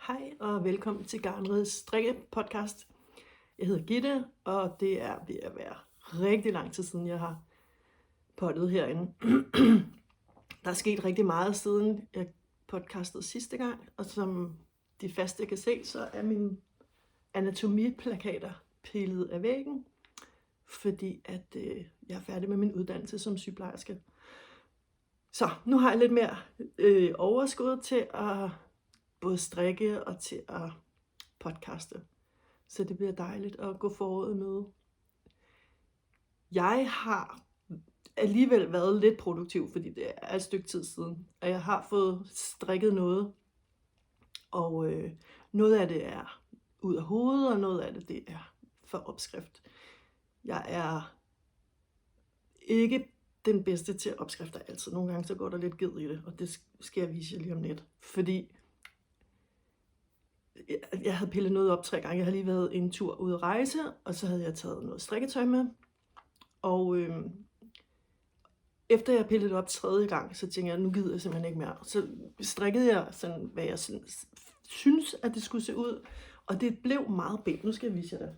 Hej og velkommen til Garnrids strikke-podcast. Jeg hedder Gitte, og det er ved at være rigtig lang tid siden, jeg har pottet herinde. Der er sket rigtig meget siden jeg podcastede sidste gang, og som de faste kan se, så er mine anatomiplakater pillet af væggen, fordi at jeg er færdig med min uddannelse som sygeplejerske. Så nu har jeg lidt mere overskud til at både strikke og til at podcaste. Så det bliver dejligt at gå foråret med. Jeg har alligevel været lidt produktiv, fordi det er et stykke tid siden, og jeg har fået strikket noget. Og noget af det er ud af hovedet, og noget af det er for opskrift. Jeg er ikke den bedste til opskrifter altid. Nogle gange så går der lidt ged i det, og det skal jeg vise jer lige om lidt. Fordi jeg havde pillet noget op 3 gange. Jeg havde lige været en tur ude at rejse, og så havde jeg taget noget strikketøj med. Og efter jeg pillede det op 3. gang, så tænkte jeg, nu gider jeg simpelthen ikke mere. Så strikkede jeg sådan, hvad jeg synes, at det skulle se ud. Og det blev meget pænt. Nu skal jeg vise jer det.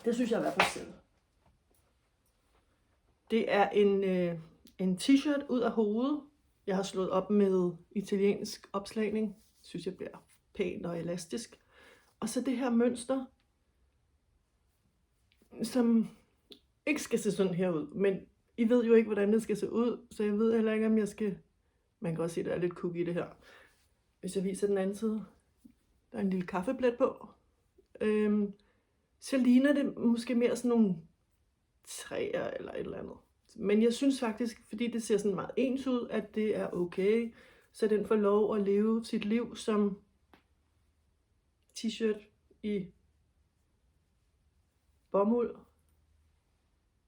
Det synes jeg i hvert fald selv. Det er en t-shirt ud af hovedet. Jeg har slået op med italiensk opslagning. Synes jeg bliver pænt og elastisk. Og så det her mønster, som ikke skal se sådan her ud. Men I ved jo ikke, hvordan det skal se ud, så jeg ved heller ikke, om jeg skal... Man kan også se, at der er lidt cookie i det her. Hvis jeg viser den anden side, der er en lille kaffeblæt på. Så ligner det måske mere sådan nogle træer eller et eller andet. Men jeg synes faktisk, fordi det ser sådan meget ens ud, at det er okay. Så den får lov at leve sit liv som t-shirt i bomuld,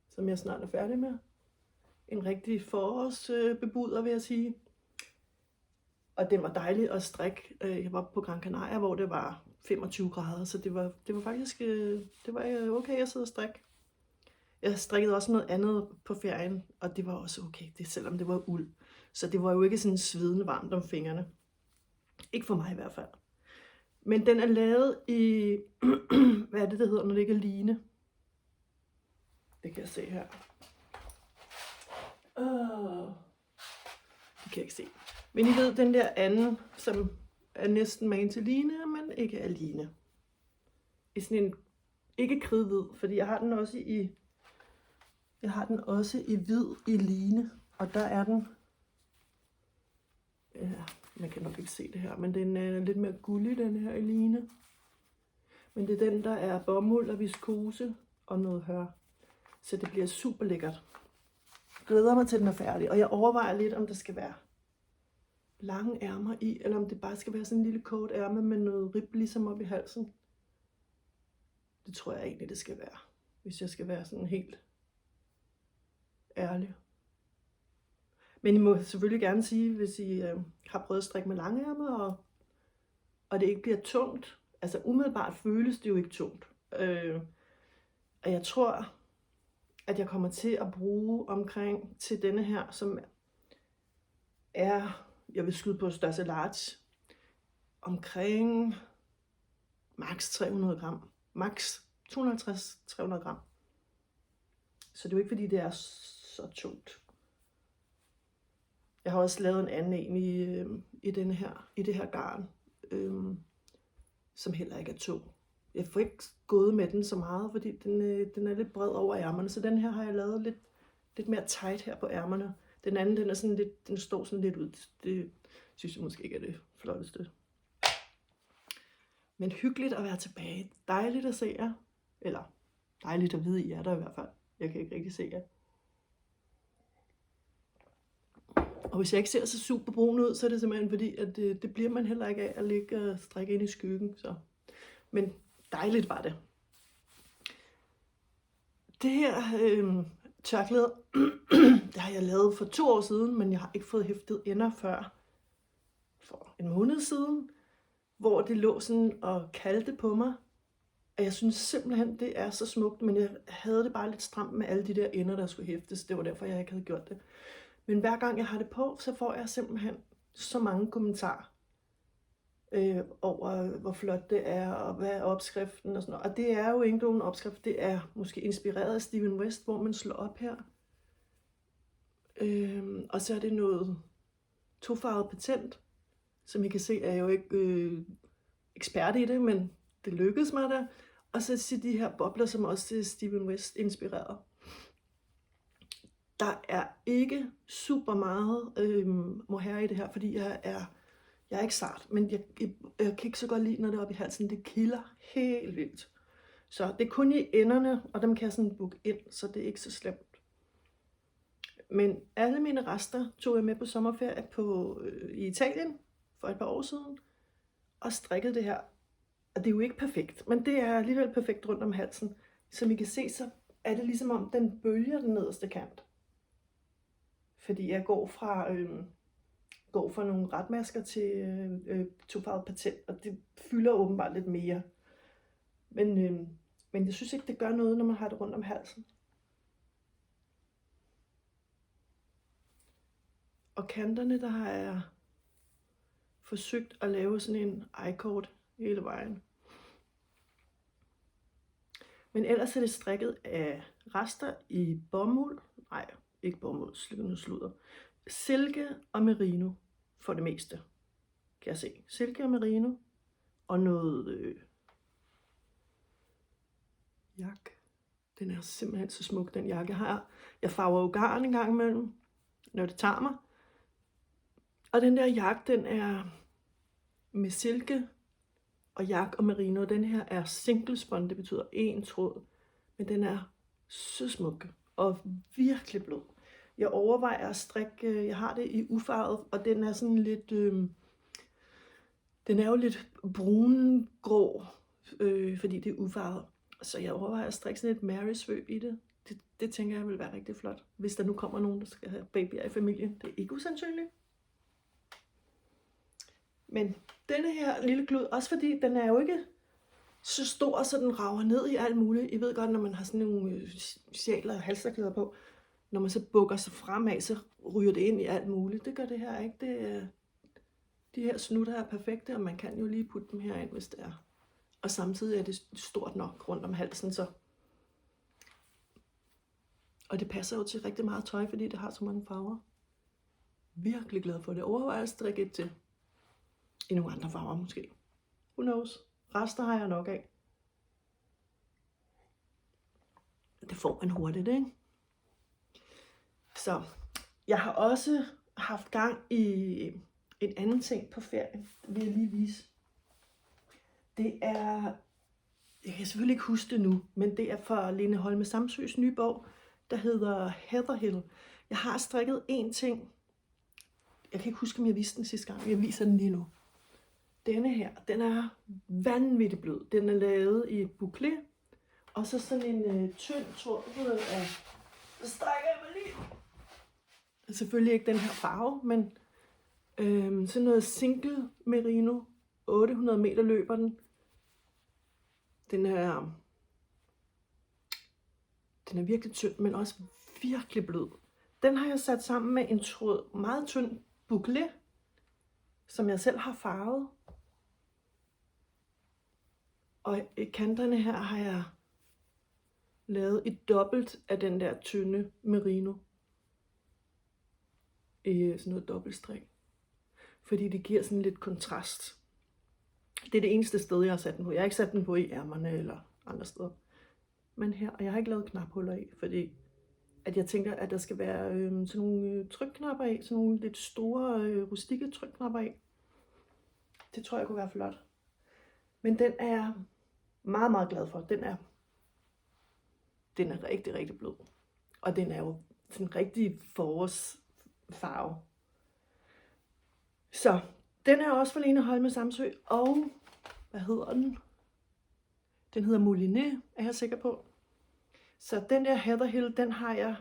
som jeg snart er færdig med. En rigtig forårsbebuder, vil jeg sige. Og den var dejlig at strikke. Jeg var på Gran Canaria, hvor det var 25 grader, så det var faktisk det var okay at sidde og strikke. Jeg strikkede også noget andet på ferien, og det var også okay, selvom det var uld. Så det var jo ikke sådan svedende varmt om fingrene. Ikke for mig i hvert fald. Men den er lavet i, hvad er det hedder, når det ikke er line? Det kan jeg se her. Det kan jeg ikke se. Men I ved, den der anden, som er næsten magen til line, men ikke er line. I sådan en, ikke kridhvid, fordi jeg har den også i hvid i line, og der er den, ja, man kan nok ikke se det her, men den er lidt mere gullig, den her i line. Men det er den, der er bomuld og viskose og noget hør. Så det bliver super lækkert. Jeg glæder mig til, den er færdig, og jeg overvejer lidt, om der skal være lange ærmer i, eller om det bare skal være sådan en lille kort ærme med noget rib ligesom op i halsen. Det tror jeg egentlig, det skal være, hvis jeg skal være sådan helt ærlig. Men I må selvfølgelig gerne sige, hvis I har prøvet at strikke med lange ærmer, og det ikke bliver tungt. Altså umiddelbart føles det jo ikke tungt. Og jeg tror, at jeg kommer til at bruge omkring til denne her, som er, jeg vil skyde på størrelse large, omkring max 300 gram. Max 250-300 gram. Så det er jo ikke fordi, det er så tungt. Jeg har også lavet en anden en i det her garn, som heller ikke er tung. Jeg får ikke gået med den så meget, fordi den er lidt bred over ærmerne, så den her har jeg lavet lidt mere tight her på ærmerne. Den anden, den er sådan lidt, den står sådan lidt ud. Det synes jeg måske ikke er det flotteste. Men hyggeligt at være tilbage. Dejligt at se jer. Eller dejligt at vide, I er der i hvert fald. Jeg kan ikke rigtig se jer. Og hvis jeg ikke ser så super brun ud, så er det simpelthen fordi, at det bliver man heller ikke af at ligge og strikke ind i skyggen. Så. Men dejligt var det. Det her tørklæde, det har jeg lavet for 2 år siden, men jeg har ikke fået hæftet ender før for en måned siden, hvor det lå sådan og kaldte på mig. Og jeg synes simpelthen, det er så smukt, men jeg havde det bare lidt stramt med alle de der ender, der skulle hæftes. Det var derfor, jeg ikke havde gjort det. Men hver gang jeg har det på, så får jeg simpelthen så mange kommentarer. over hvor flot det er, og hvad er opskriften og sådan noget. Og det er jo ikke nogen opskrift, det er måske inspireret af Steven West, hvor man slår op her. Og så er det noget tofarvet patent, som I kan se, er jeg jo ikke ekspert i det, men det lykkedes mig da. Og så de her bobler, som også er Steven West inspireret. Der er ikke super meget mohair i det her, fordi jeg er ikke sart, men jeg kan ikke så godt lide, når det er oppe i halsen. Det kilder helt vildt. Så det er kun i enderne, og dem kan jeg sådan booke ind, så det er ikke så slemt. Men alle mine rester tog jeg med på sommerferie i Italien for et par år siden, og strikkede det her. Og det er jo ikke perfekt, men det er alligevel perfekt rundt om halsen. Som I kan se, så er det ligesom om den bølger den nederste kant. Fordi jeg går fra nogle retmasker til tofarvet patent, og det fylder åbenbart lidt mere. Men jeg synes ikke, det gør noget, når man har det rundt om halsen. Og kanterne, der har jeg forsøgt at lave sådan en I-cord hele vejen. Men ellers er det strikket af rester i bomuld. Nej, ikke bomuld, sludder. Silke og merino for det meste, kan jeg se. Silke og merino og noget jakke. Den er simpelthen så smuk, den jakke her. Jeg farver jo garn en gang imellem, når det tager mig. Og den der jakke, den er med silke og jakke og merino. Den her er single spun, det betyder en tråd. Men den er så smuk og virkelig blød. Jeg overvejer at strikke, jeg har det i ufarvet, og den er sådan lidt, den er jo lidt brungrå, fordi det er ufarvet. Så jeg overvejer at strikke sådan et Mary-svøb i det. Det tænker jeg vil være rigtig flot, hvis der nu kommer nogen, der skal have babyer i familien. Det er ikke usandsynligt. Men denne her lille klud, også fordi den er jo ikke så stor, så den rager ned i alt muligt. I ved godt, når man har sådan nogle sjaler og halsterklæder på, når man så bukker sig fremad, så ryger det ind i alt muligt. Det gør det her ikke. De her snutter er perfekte, og man kan jo lige putte dem herind, hvis det er. Og samtidig er det stort nok rundt om halsen, så. Og det passer jo til rigtig meget tøj, fordi det har så mange farver. Virkelig glad for det. Overvej at strikke et til. I nogle andre farver måske. Who knows? Rester har jeg nok af. Det får man hurtigt, ikke? Så jeg har også haft gang i en anden ting på ferien, vil jeg lige vise. Det er, jeg kan selvfølgelig ikke huske det nu, men det er fra Lene Holme Samsøs nye bog, der hedder Heatherhill. Jeg har strikket en ting. Jeg kan ikke huske, om jeg viste den sidste gang. Jeg viser den lige nu. Denne her, den er vanvittigt blød. Den er lavet i bouclé, og så sådan en tynd tråd af. Så strækker jeg mig lige. Selvfølgelig ikke den her farve, men sådan noget single merino. 800 meter løber den. Den er virkelig tynd, men også virkelig blød. Den har jeg sat sammen med en tråd meget tynd bouclé, som jeg selv har farvet. Og i kanterne her har jeg lavet et dobbelt af den der tynde merino. I sådan noget dobbeltstrik. Fordi det giver sådan lidt kontrast. Det er det eneste sted, jeg har sat den på. Jeg har ikke sat den på i ærmerne eller andre steder. Men her, og jeg har ikke lavet knaphuller i, fordi at jeg tænker, at der skal være sådan nogle trykknapper i. Sådan nogle lidt store, rustikke trykknapper i. Det tror jeg kunne være flot. Men den er jeg meget, meget glad for. Den er rigtig, rigtig blød. Og den er jo sådan en rigtig forårsfarve. Så den er også fra Lene Holme Samsø. Og hvad hedder den? Den hedder Moulinet, er jeg sikker på. Så den der Heatherhill, den har jeg.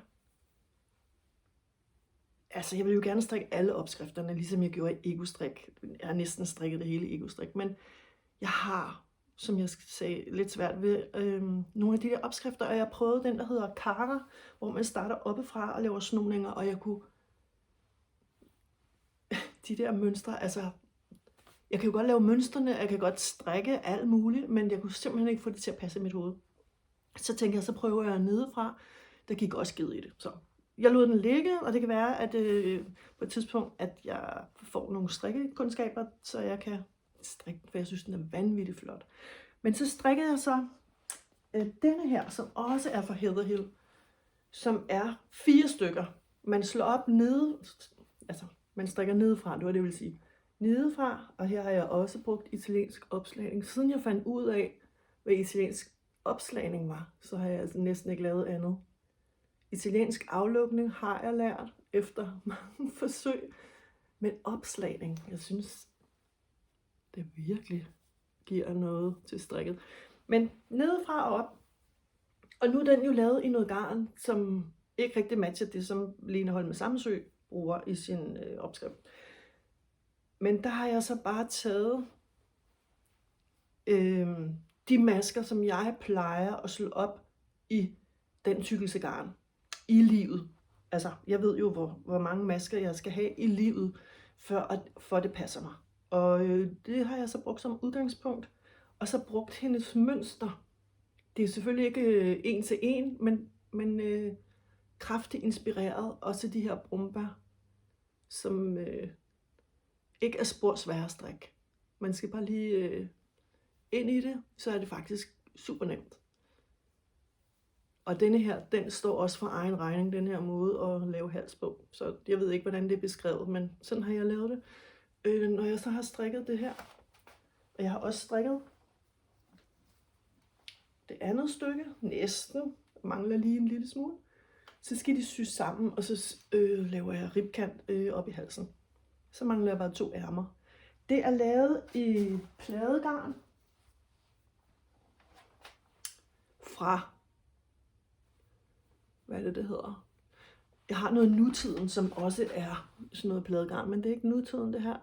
Altså, jeg vil jo gerne strikke alle opskrifterne, ligesom jeg gjorde i Ego-strik. Jeg har næsten strikket det hele i Ego-strik, men jeg har, som jeg sagde, lidt svært ved nogle af de der opskrifter, og jeg prøvede den, der hedder Carter, hvor man starter oppefra og laver snoninger, og jeg kunne de der mønstre, altså Jeg kan jo godt lave mønstrene, jeg kan godt strikke alt muligt, men jeg kunne simpelthen ikke få det til at passe i mit hoved. Så tænkte jeg, så prøver jeg nedefra. Der gik også skid i det. Så jeg lod den ligge, og det kan være, at på et tidspunkt, at jeg får nogle strikkekundskaber, så jeg kan strikke den, for jeg synes, den er vanvittigt flot. Men så strikkede jeg så denne her, som også er fra Heather Hill, som er 4 stykker. Man slår op nede, altså man strikker nedefra, det var det, jeg vil sige. Nedefra, og her har jeg også brugt italiensk opslagning. Siden jeg fandt ud af, hvad italiensk opslagning var, så har jeg altså næsten ikke lavet andet. Italiensk aflukning har jeg lært efter mange forsøg, men opslagning, jeg synes, det virkelig giver noget til strikket. Men nedefra og op, og nu er den jo lavet i noget garn, som ikke rigtig matcher det, som Lene Holme Samsø bruger i sin opskrift. Men der har jeg så bare taget de masker, som jeg plejer at slå op i den tykkelse garn i livet. Altså, jeg ved jo, hvor mange masker jeg skal have i livet, for det passer mig. Og det har jeg så brugt som udgangspunkt. Og så brugt hendes mønster. Det er selvfølgelig ikke en til en, men kraftigt inspireret. Også de her brumbær, som ikke er spor svære at strikke. Man skal bare lige ind i det, så er det faktisk super nemt. Og denne her, den står også for egen regning, den her måde at lave hals på. Så jeg ved ikke, hvordan det er beskrevet, men sådan har jeg lavet det. Når jeg så har strikket det her, og jeg har også strikket det andet stykke, næsten, mangler lige en lille smule, så skal de sys sammen, og så laver jeg ribkant op i halsen. Så mangler jeg bare 2 ærmer. Det er lavet i pladegarn fra, hvad er det hedder? Jeg har noget nutiden, som også er sådan noget pladegarn, men det er ikke nutiden det her.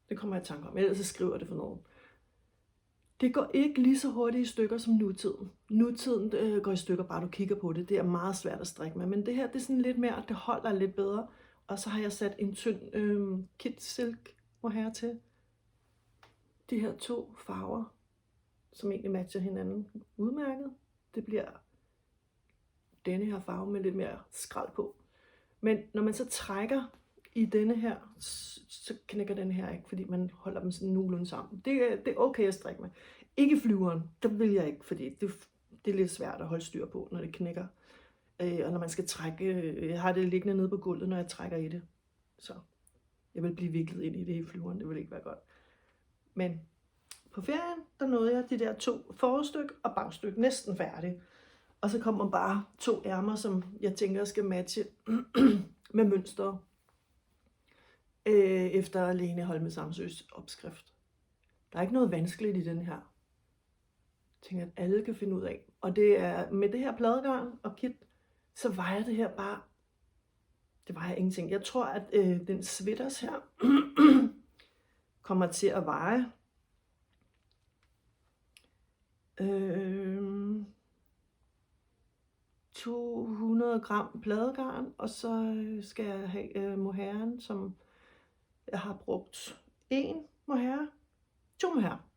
Det kommer jeg i tanke om, ellers så skriver jeg det for nogen. Det går ikke lige så hurtigt i stykker som nutiden. Nutiden går i stykker, bare du kigger på det. Det er meget svært at strikke med, men det her, det er sådan lidt mere, det holder lidt bedre. Og så har jeg sat en tynd kit silk mohair til. De her 2 farver, som egentlig matcher hinanden udmærket. Det bliver denne her farve med lidt mere skrald på. Men når man så trækker i denne her, så knækker den her ikke, fordi man holder dem sådan nogenlunde sammen. Det er okay at strikke med. Ikke flyveren, der vil jeg ikke, fordi det er lidt svært at holde styr på, når det knækker. Og når man skal trække, jeg har det liggende nede på gulvet, når jeg trækker i det. Så jeg vil blive viklet ind i det i flyveren, det vil ikke være godt. Men på ferien, der nåede jeg de der 2 forstyk og bagstyk, næsten færdig. Og så kommer bare 2 ærmer, som jeg tænker skal matche med mønster efter Lene Holme Samsøs opskrift. Der er ikke noget vanskeligt i den her. Jeg tænker, at alle kan finde ud af. Og det er med det her pladegarn og kit, så vejer det her bare, det vejer ingenting. Jeg tror, at den sweaters her kommer til at veje 200 gram pladegarn, og så skal jeg have mohairen, som jeg har brugt 1 mohair, 2 mohair.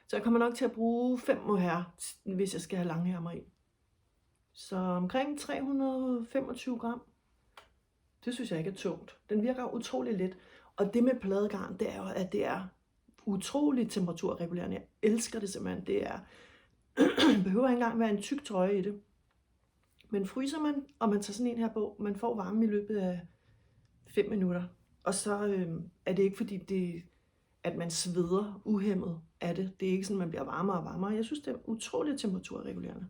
Så jeg kommer nok til at bruge 5 mohair, hvis jeg skal have langærmer i. Så omkring 325 gram. Det synes jeg ikke er tungt. Den virker utrolig let. Og det med pladegarn, det er jo, at det er utrolig temperaturregulerende. Jeg elsker det simpelthen. Det er behøver ikke engang være en tyk trøje i det. Men fryser man, og man tager sådan en her på, man får varme i løbet af 5 minutter. Og så er det ikke fordi, at man sveder uhæmmet af det. Det er ikke sådan, at man bliver varmere og varmere. Jeg synes, det er utroligt temperaturregulerende.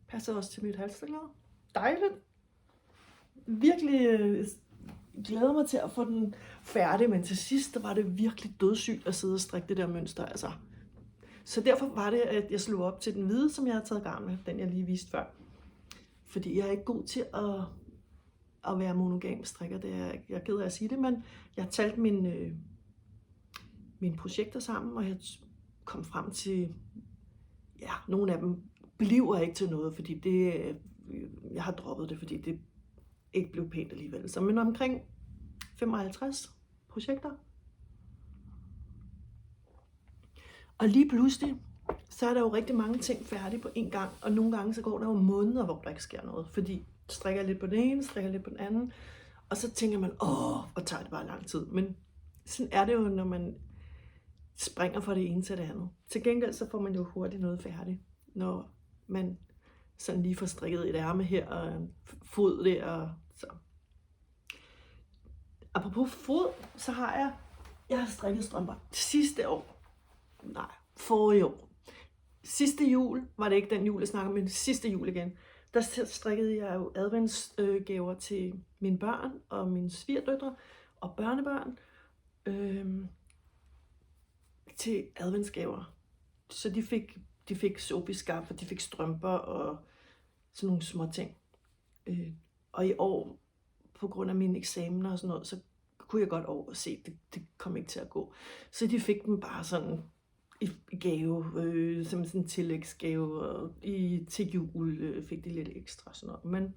Passer også til mit halsstænger. Dejligt. Virkelig glæder mig til at få den færdig, men til sidst var det virkelig dødssygt at sidde og strikke det der mønster. Altså. Så derfor var det, at jeg slog op til den hvide, som jeg havde taget garn med, den jeg lige viste før. Fordi jeg er ikke god til at være monogam strikker. Det er, jeg er ked af at sige det, men jeg har talt mine projekter sammen, og jeg kom frem til, ja, nogle af dem bliver ikke til noget, fordi jeg har droppet det, fordi det ikke blev pænt alligevel. Så men omkring 55 projekter. Og lige pludselig, så er der jo rigtig mange ting færdige på en gang, og nogle gange så går der jo måneder, hvor der ikke sker noget, fordi strikker lidt på den ene, strikker lidt på den anden, og så tænker man, og tager det bare lang tid. Men sådan er det jo, når man springer fra det ene til det andet. Til gengæld så får man jo hurtigt noget færdigt, når man sådan lige får strikket et ærme her, og en fod der, og så. Apropos fod, så har jeg har strikket strømper sidste år. Nej, forrige år. Sidste jul, var det ikke den jul, jeg snakker, men sidste jul igen, der strikkede jeg jo adventsgaver til mine børn og mine svigerdøtre og børnebørn til adventsgaver. Så de fik sobiskaffer, de fik strømper og sådan nogle små ting. Og i år, på grund af mine eksamener og sådan noget, så kunne jeg godt over se, det kom ikke til at gå. Så de fik dem bare sådan i gave, som sådan en tillægsgave, og til jul fik de lidt ekstra sådan noget. Men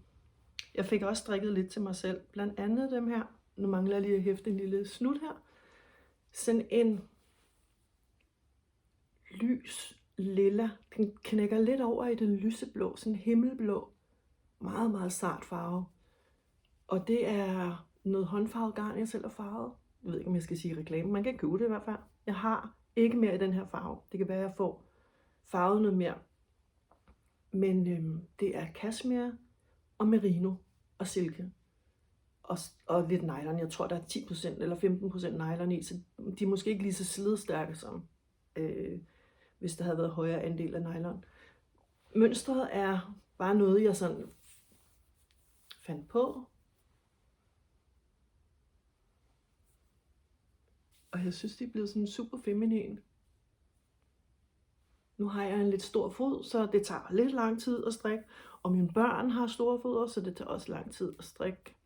jeg fik også strikket lidt til mig selv, blandt andet dem her. Nu mangler jeg lige at hæfte en lille snut her. Sådan en lys lilla, den knækker lidt over i den lyseblå, sådan himmelblå, meget, meget sart farve. Og det er noget håndfarvet garn, jeg selv har farvet. Jeg ved ikke, om jeg skal sige reklame, man kan købe det i hvert fald. Jeg har ikke mere i den her farve. Det kan være, at jeg får farvet noget mere. Men det er cashmere og merino og silke. Og lidt nylon. Jeg tror, der er 10% eller 15% nylon i, så de er måske ikke lige så slidstærke som hvis der havde været højere andel af nylon. Mønstret er bare noget, jeg sådan fandt på. Og jeg synes, det er blevet sådan super feminin. Nu har jeg en lidt stor fod, så det tager lidt lang tid at strikke. Og mine børn har store fødder, så det tager også lang tid at strikke.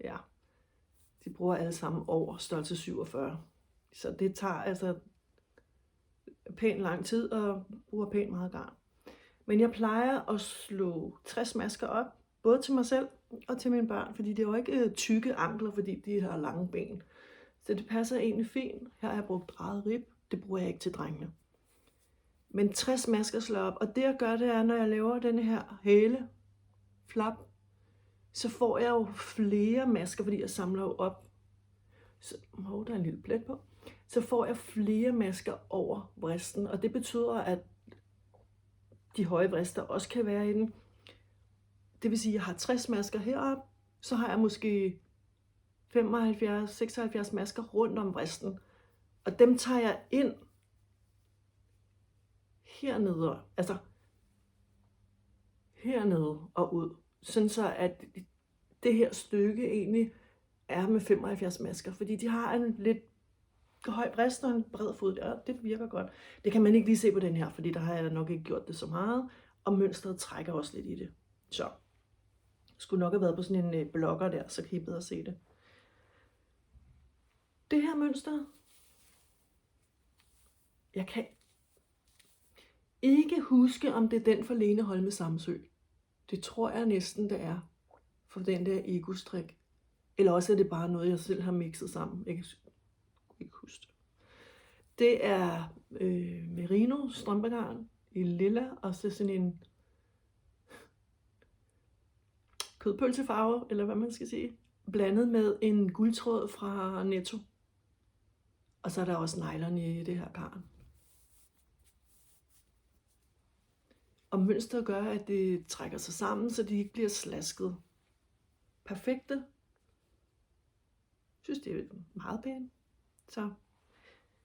Ja, de bruger alle sammen over størrelse 47. Så det tager altså pænt lang tid og bruger pænt meget garn. Men jeg plejer at slå 60 masker op, både til mig selv og til mine børn, fordi det er jo ikke tykke ankler, fordi de har lange ben. Så det passer egentlig fint. Her har jeg brugt drejet rib, det bruger jeg ikke til drengene. Men 60 masker slår op, og det jeg gør, det er, når jeg laver denne her hæle flap, så får jeg jo flere masker, fordi jeg samler jo op. Så, der er en lille plet på. Så får jeg flere masker over vristen, og det betyder, at de høje vrister også kan være i den. Det vil sige, at jeg har 60 masker heroppe, så har jeg måske 75-76 masker rundt om vristen. Og dem tager jeg ind hernede, altså hernede og ud. Sådan så, at det her stykke egentlig er med 75 masker, fordi de har en lidt høj vrist og en bred fod der. Det virker godt. Det kan man ikke lige se på den her, fordi der har jeg nok ikke gjort det så meget, og mønstret trækker også lidt i det. Så jeg skulle nok have været på sådan en blokker der, så kan I bedre se det. Det her mønster, jeg kan ikke huske, om det er den for Lene Holme Samsø. Det tror jeg næsten, det er. For den der ego-strik. Eller også er det bare noget, jeg selv har mixet sammen. Jeg kan ikke huske det. Det er merino strømpegarn i lilla, og så sådan en kødpølsefarve, eller hvad man skal sige, blandet med en guldtråd fra Netto. Og så er der også nylon i det her garn. Og mønstret gør, at det trækker sig sammen, så de ikke bliver slasket. Perfekte. Jeg synes, det er meget pænt. Så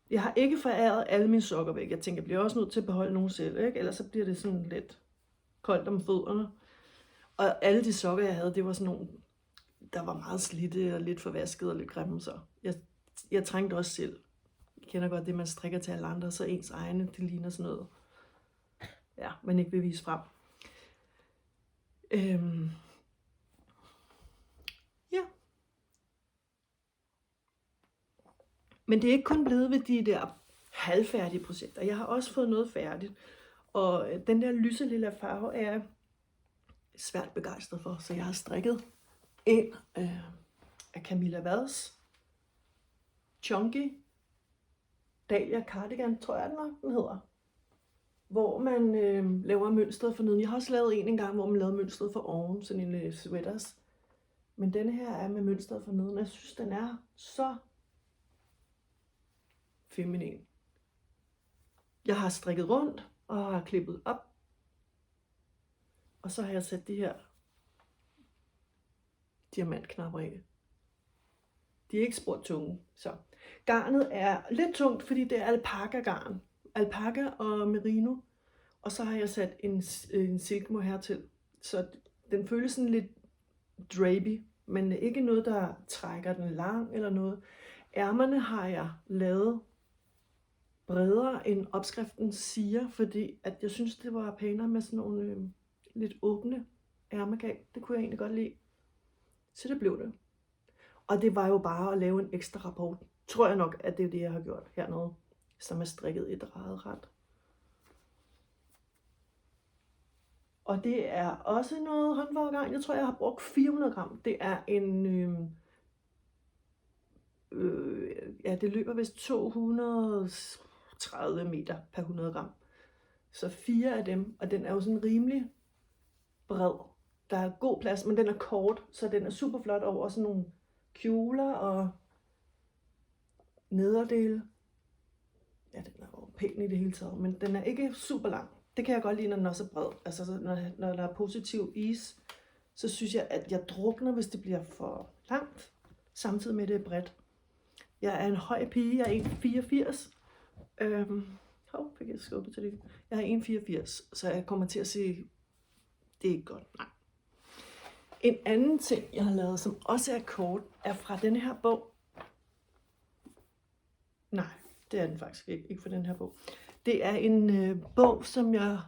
jeg har ikke foræret alle mine sokker væk. Jeg tænker, jeg bliver også nødt til at beholde nogle selv, ikke? Ellers så bliver det sådan lidt koldt om fødderne. Og alle de sokker, jeg havde, det var sådan nogle, der var meget slidte og lidt forvasket og lidt grimme. Så jeg trængte også selv. Jeg kender godt det, man strikker til alle andre, så ens egne, det ligner sådan noget, ja, man ikke vil vise frem. Ja. Men det er ikke kun blevet ved de der halvfærdige projekter. Jeg har også fået noget færdigt. Og den der lyse lilla farve er jeg svært begejstret for. Så jeg har strikket en af Camilla Vads. Chunky Dahlia Cardigan, tror jeg nok, den hedder. Hvor man laver mønstret for neden. Jeg har også lavet en gang, hvor man lavede mønstret for oven, sådan en sweaters. Men denne her er med mønstret for neden. Jeg synes, den er så feminin. Jeg har strikket rundt og har klippet op. Og så har jeg sat de her diamantknapper af. De er ikke spor tunge. Så garnet er lidt tungt, fordi det er alpaca-garn. Alpaca og merino. Og så har jeg sat en silkmo her til. Så den føles sådan lidt drapey, men ikke noget, der trækker den lang eller noget. Ærmerne har jeg lavet bredere end opskriften siger, fordi at jeg synes, det var pænere med sådan nogle lidt åbne ærmegab. Det kunne jeg egentlig godt lide. Så det blev det. Og det var jo bare at lave en ekstra rapport. Tror jeg nok, at det er det, jeg har gjort hernede, som er strikket i drejet ret. Og det er også noget håndværkergarn. Jeg tror, jeg har brugt 400 gram. Det er en... det løber vist 230 meter per 100 gram. Så 4 af dem. Og den er jo sådan rimelig bred. Der er god plads, men den er kort. Så den er super flot over sådan nogle kjoler og nederdele. Ja, den er jo pæn i det hele taget. Men den er ikke super lang. Det kan jeg godt lide, når den også er bred. Altså, når der er positiv is, så synes jeg, at jeg drukner, hvis det bliver for langt, samtidig med, at det er bredt. Jeg er en høj pige. Jeg er 1,84. Fik jeg skubbet til det. Jeg er 1,84, så jeg kommer til at se, det er ikke godt. Nej. En anden ting, jeg har lavet, som også er kort, er fra denne her bog. Nej, det er den faktisk ikke. Ikke fra den her bog. Det er en bog, som jeg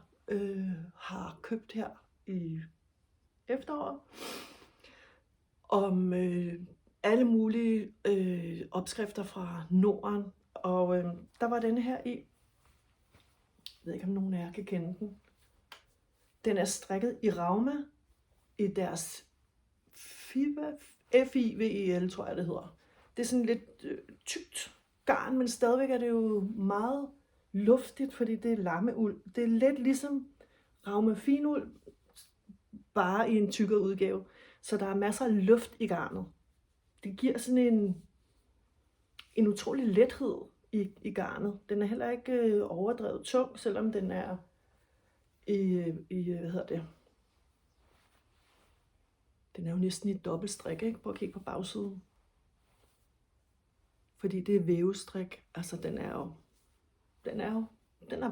har købt her i efteråret, om alle mulige opskrifter fra Norden. Og der var denne her i. Jeg ved ikke, om nogen af jer kan kende den. Den er strikket i Rauma i deres FIVEL, tror jeg det hedder. Det er sådan lidt tykt garn, men stadigvæk er det jo meget luftigt, fordi det er lammeuld. Det er lidt ligesom Rauma finuld, bare i en tykkere udgave. Så der er masser af luft i garnet. Det giver sådan en utrolig lethed i garnet. Den er heller ikke overdrevet tung, selvom den er hvad hedder det? Den er jo næsten i dobbeltstrik, ikke? Prøv at kigge på bagsiden. Fordi det er vævestrik. Altså den er varm. Den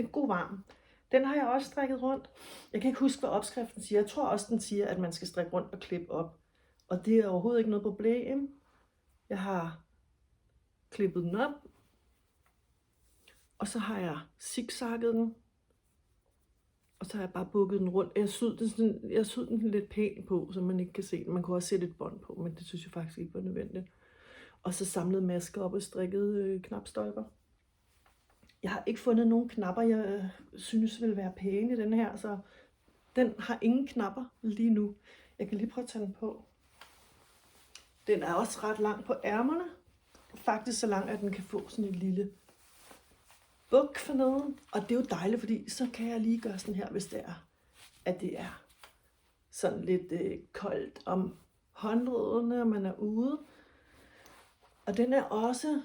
er god varm. Den har jeg også strikket rundt. Jeg kan ikke huske, hvad opskriften siger. Jeg tror også, den siger, at man skal strikke rundt og klippe op. Og det er overhovedet ikke noget problem. Jeg har klippet den op. Og så har jeg zigzagget den. Og så har jeg bare bukket den rundt. Jeg syede den lidt pænt på, så man ikke kan se den. Man kunne også sætte et bånd på, men det synes jeg faktisk ikke var nødvendigt. Og så samlet masker op og strikket knapstolper. Jeg har ikke fundet nogen knapper, jeg synes vil være pæne i den her, så den har ingen knapper lige nu. Jeg kan lige prøve at tage den på. Den er også ret lang på ærmerne. Faktisk så lang, at den kan få sådan et lille buk for neden. Og det er jo dejligt, fordi så kan jeg lige gøre sådan her, hvis det er, at det er sådan lidt koldt om håndledene, når man er ude. Og den er også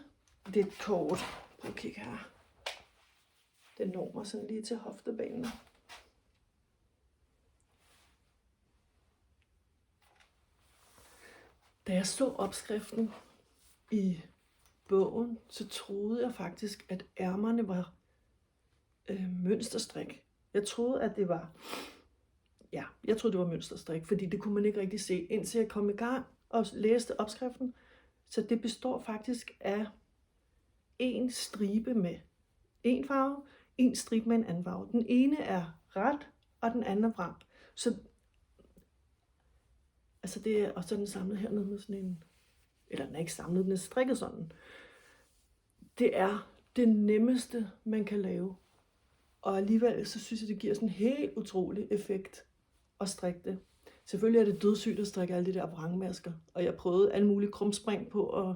lidt kort. Prøv at kigge her. Den når mig sådan lige til hoftebanen. Da jeg så opskriften i bogen, så troede jeg faktisk, at ærmerne var mønsterstrik. Jeg troede, at det var mønsterstrik, fordi det kunne man ikke rigtig se, indtil jeg kom i gang og læste opskriften. Så det består faktisk af en stribe med en farve, en stribe med en anden farve. Den ene er ret, og den anden er vrang. Så altså det er, og så er den samlet hernede med sådan en, eller den er ikke samlet, den er strikket sådan. Det er det nemmeste, man kan lave. Og alligevel så synes jeg, det giver sådan en helt utrolig effekt at strikke det. Selvfølgelig er det dødssygt at strikke alle de der vrangmasker, og jeg prøvede alle mulige krumspring på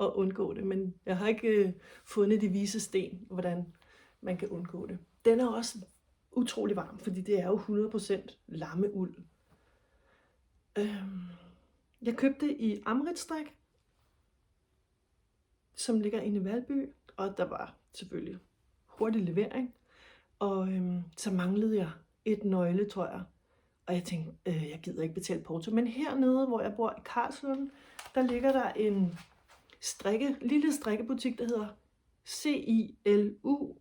at undgå det, men jeg har ikke fundet de vise sten, hvordan man kan undgå det. Den er også utrolig varm, fordi det er jo 100% lammeuld. Jeg købte i Amrit Strik, som ligger inde i Valby, og der var selvfølgelig hurtig levering, og så manglede jeg et nøgle, tror jeg. Og jeg tænkte, jeg gider ikke betale porto. Men hernede, hvor jeg bor i Karlslunde, der ligger der en lille strikkebutik, der hedder CILU,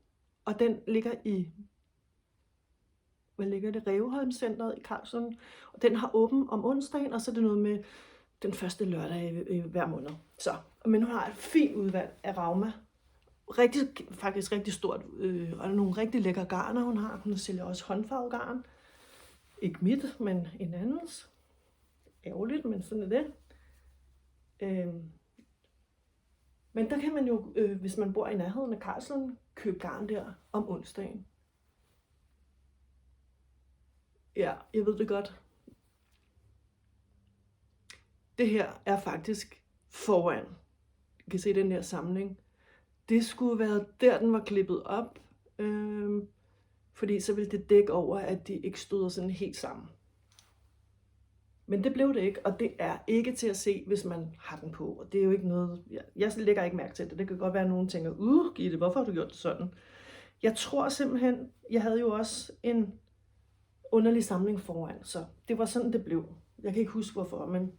og den ligger i, Revholmscenteret i Karlslunde. Og den har åben om onsdagen, og så er det noget med den første lørdag i hver måned. Så, men hun har et fint udvalg af Rauma. Faktisk rigtig stort, og nogle rigtig lækre garner, hun har. Hun sælger også håndfarvet garn. Ikke mit, men en andens. Ærgerligt, men sådan er det. Men der kan man jo, hvis man bor i nærheden af Karlslunde, købe garn der om onsdagen. Ja, jeg ved det godt. Det her er faktisk foran. I kan se den der samling. Det skulle være der, den var klippet op. Fordi så ville det dække over, at de ikke stod sådan helt sammen. Men det blev det ikke, og det er ikke til at se, hvis man har den på. Og det er jo ikke noget, jeg lægger ikke mærke til det. Det kan godt være, at nogen tænker, Gitte, hvorfor har du gjort det sådan? Jeg tror simpelthen, jeg havde jo også en underlig samling foran, så det var sådan, det blev. Jeg kan ikke huske hvorfor, men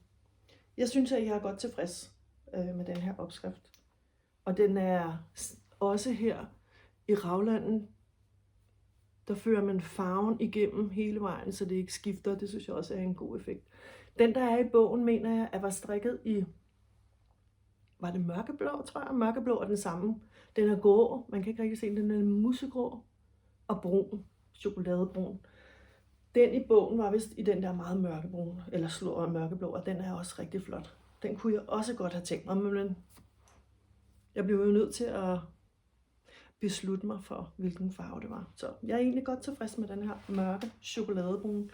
jeg synes, at jeg er godt tilfreds med den her opskrift. Og den er også her i Ravlanden, der fører man farven igennem hele vejen, så det ikke skifter. Det synes jeg også er en god effekt. Den, der er i bogen, mener jeg, at var strikket i, var det mørkeblå, tror jeg? Mørkeblå er den samme. Den er grå, man kan ikke rigtig se den, er musegrå og brun, chokoladebrun. Den i bogen var vist i den der meget mørkebrun, eller slår mørkeblå, og den er også rigtig flot. Den kunne jeg også godt have tænkt mig, men jeg blev jo nødt til at beslutte mig for, hvilken farve det var. Så jeg er egentlig godt tilfreds med den her mørke chokoladebrun.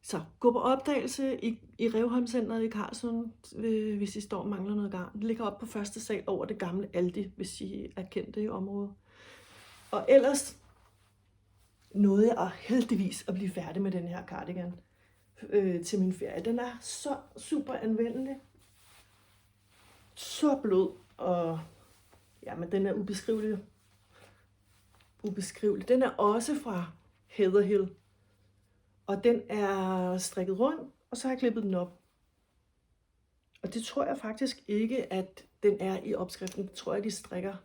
Så gå på opdagelse i Revholmscenteret i Karlslunde, hvis I står og mangler noget garn. Det ligger op på første sal over det gamle Aldi, hvis I er kendte i området. Og ellers nåede jeg heldigvis at blive færdig med den her cardigan til min ferie. Den er så super anvendelig. Så blød, og ja, men den er ubeskrivelig. Den er også fra Heather Hill, og den er strikket rundt, og så har jeg klippet den op. Og det tror jeg faktisk ikke, at den er i opskriften. Det tror jeg, de strikker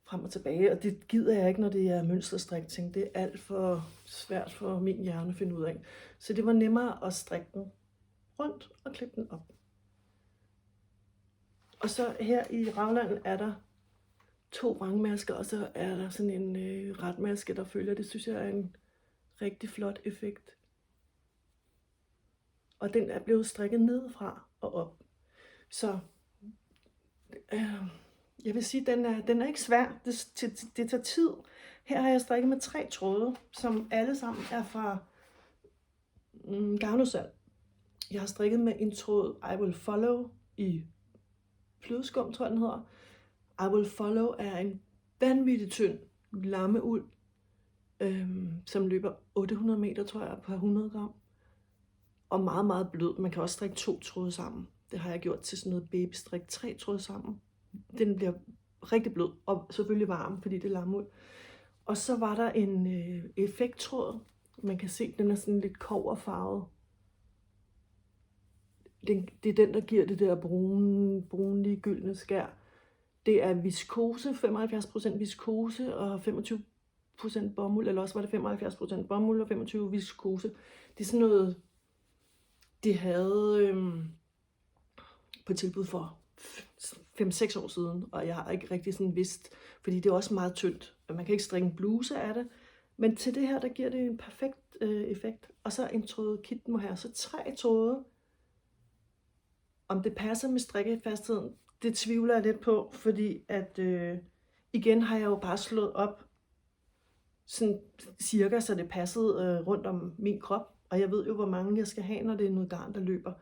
frem og tilbage, og det gider jeg ikke, når det er mønsterstrik. Det er alt for svært for min hjerne at finde ud af. Så det var nemmere at strikke den rundt og klippe den op. Og så her i Ravlanden er der 2 vrangmasker, og så er der sådan en retmaske, der følger. Det synes jeg er en rigtig flot effekt. Og den er blevet strikket nedefra og op. Så jeg vil sige, den er ikke svær. Det tager tid. Her har jeg strikket med 3 tråde, som alle sammen er fra Garnusal. Jeg har strikket med en tråd I Will Follow i flødeskum, tror jeg den hedder. I Will Follow er en vanvittig tynd lammeuld, som løber 800 meter, tror jeg, per 100 gram. Og meget, meget blød. Man kan også strikke 2 tråde sammen. Det har jeg gjort til sådan noget babystrik. 3 tråde sammen. Den bliver rigtig blød, og selvfølgelig varm, fordi det er lammeuld. Og så var der en effekttråd. Man kan se, den er sådan lidt kobberfarvet. Det er den, der giver det der brunlige, gyldne skær. Det er viskose, 75% viskose og 25% bomuld, eller også var det 75% bomuld og 25% viskose. Det er sådan noget, de havde på tilbud for 5-6 år siden, og jeg har ikke rigtig sådan vidst, fordi det er også meget tyndt, og man kan ikke strikke en bluse af det. Men til det her, der giver det en perfekt effekt. Og så en tråd kitmohair, så 3 tråde. Om det passer med strikkefastheden, det tvivler jeg lidt på, fordi at igen har jeg jo bare slået op sådan cirka, så det passede rundt om min krop. Og jeg ved jo, hvor mange jeg skal have, når det er noget garn, der løber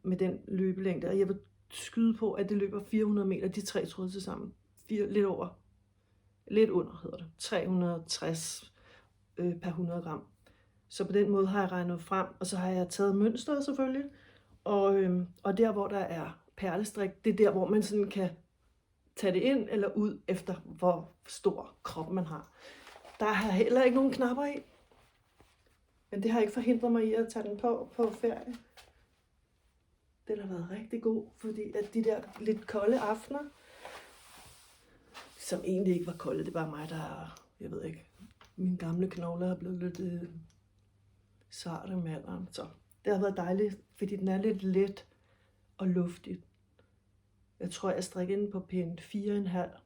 med den løbelængde. Og jeg vil skyde på, at det løber 400 meter, de 3 tråde til sammen. Lidt under hedder det. 360 per 100 gram. Så på den måde har jeg regnet frem, og så har jeg taget mønstret selvfølgelig. Og der, hvor der er perlestrik, det er der, hvor man sådan kan tage det ind eller ud, efter hvor stor krop man har. Der har heller ikke nogen knapper i. Men det har ikke forhindret mig i at tage den på ferie. Den har været rigtig god, fordi at de der lidt kolde aftener, som egentlig ikke var kolde, det var mig, der, jeg ved ikke, mine gamle knogler er blevet lidt sarte med alderen. Så det har været dejligt, fordi den er lidt let og luftig. Jeg tror, jeg strikker den på pind 4,5.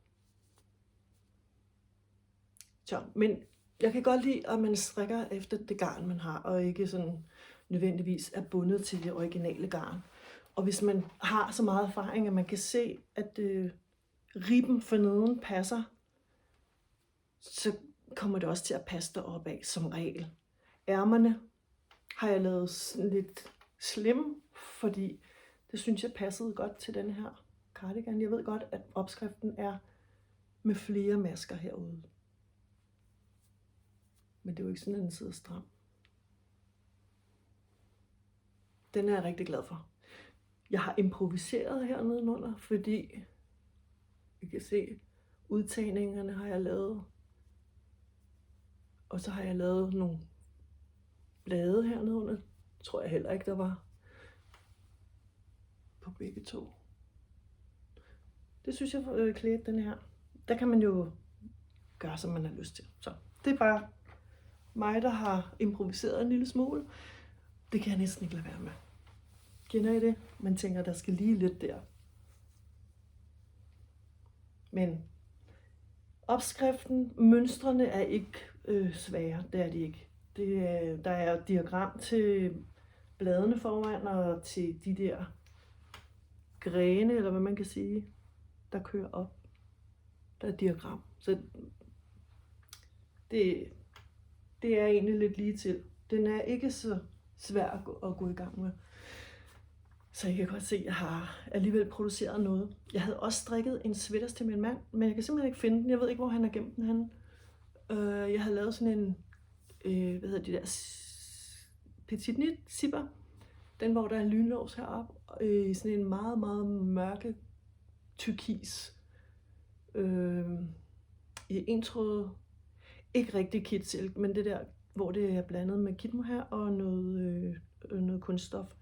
Så, men jeg kan godt lide, at man strikker efter det garn, man har, og ikke sådan nødvendigvis er bundet til det originale garn. Og hvis man har så meget erfaring, at man kan se, at ribben for neden passer, så kommer det også til at passe deroppe af som regel. Ærmerne har jeg lavet sådan lidt slim, fordi det synes jeg passede godt til den her cardigan. Jeg ved godt, at opskriften er med flere masker herude. Men det er jo ikke sådan, at den sidder stram. Den er jeg rigtig glad for. Jeg har improviseret hernede under, fordi I kan se, udtagningerne har jeg lavet. Og så har jeg lavet nogle blade hernede under. Tror jeg heller ikke, der var på begge to. Det synes jeg klædte den her. Der kan man jo gøre, som man har lyst til. Så det er bare mig, der har improviseret en lille smule. Det kan jeg næsten ikke lade være med. Kender I det? Man tænker, der skal lige lidt der. Men opskriften, mønstrene er ikke svære. Det er de ikke. Der er diagram til bladene foran og til de der grene, eller hvad man kan sige, der kører op. Der er diagram. Så det er egentlig lidt lige til. Den er ikke så svær at gå i gang med. Så jeg kan godt se, at jeg har alligevel produceret noget. Jeg havde også strikket en sweaters til min mand, men jeg kan simpelthen ikke finde den. Jeg ved ikke, hvor han har gemt den henne. Jeg havde lavet sådan en, hvad hedder de der, petit knit zipper. Den, hvor der er lynlås heroppe, i sådan en meget, meget mørke turkis. I en tråd, ikke rigtig kitsilk, men det der, hvor det er blandet med kitmohair og noget kunststof.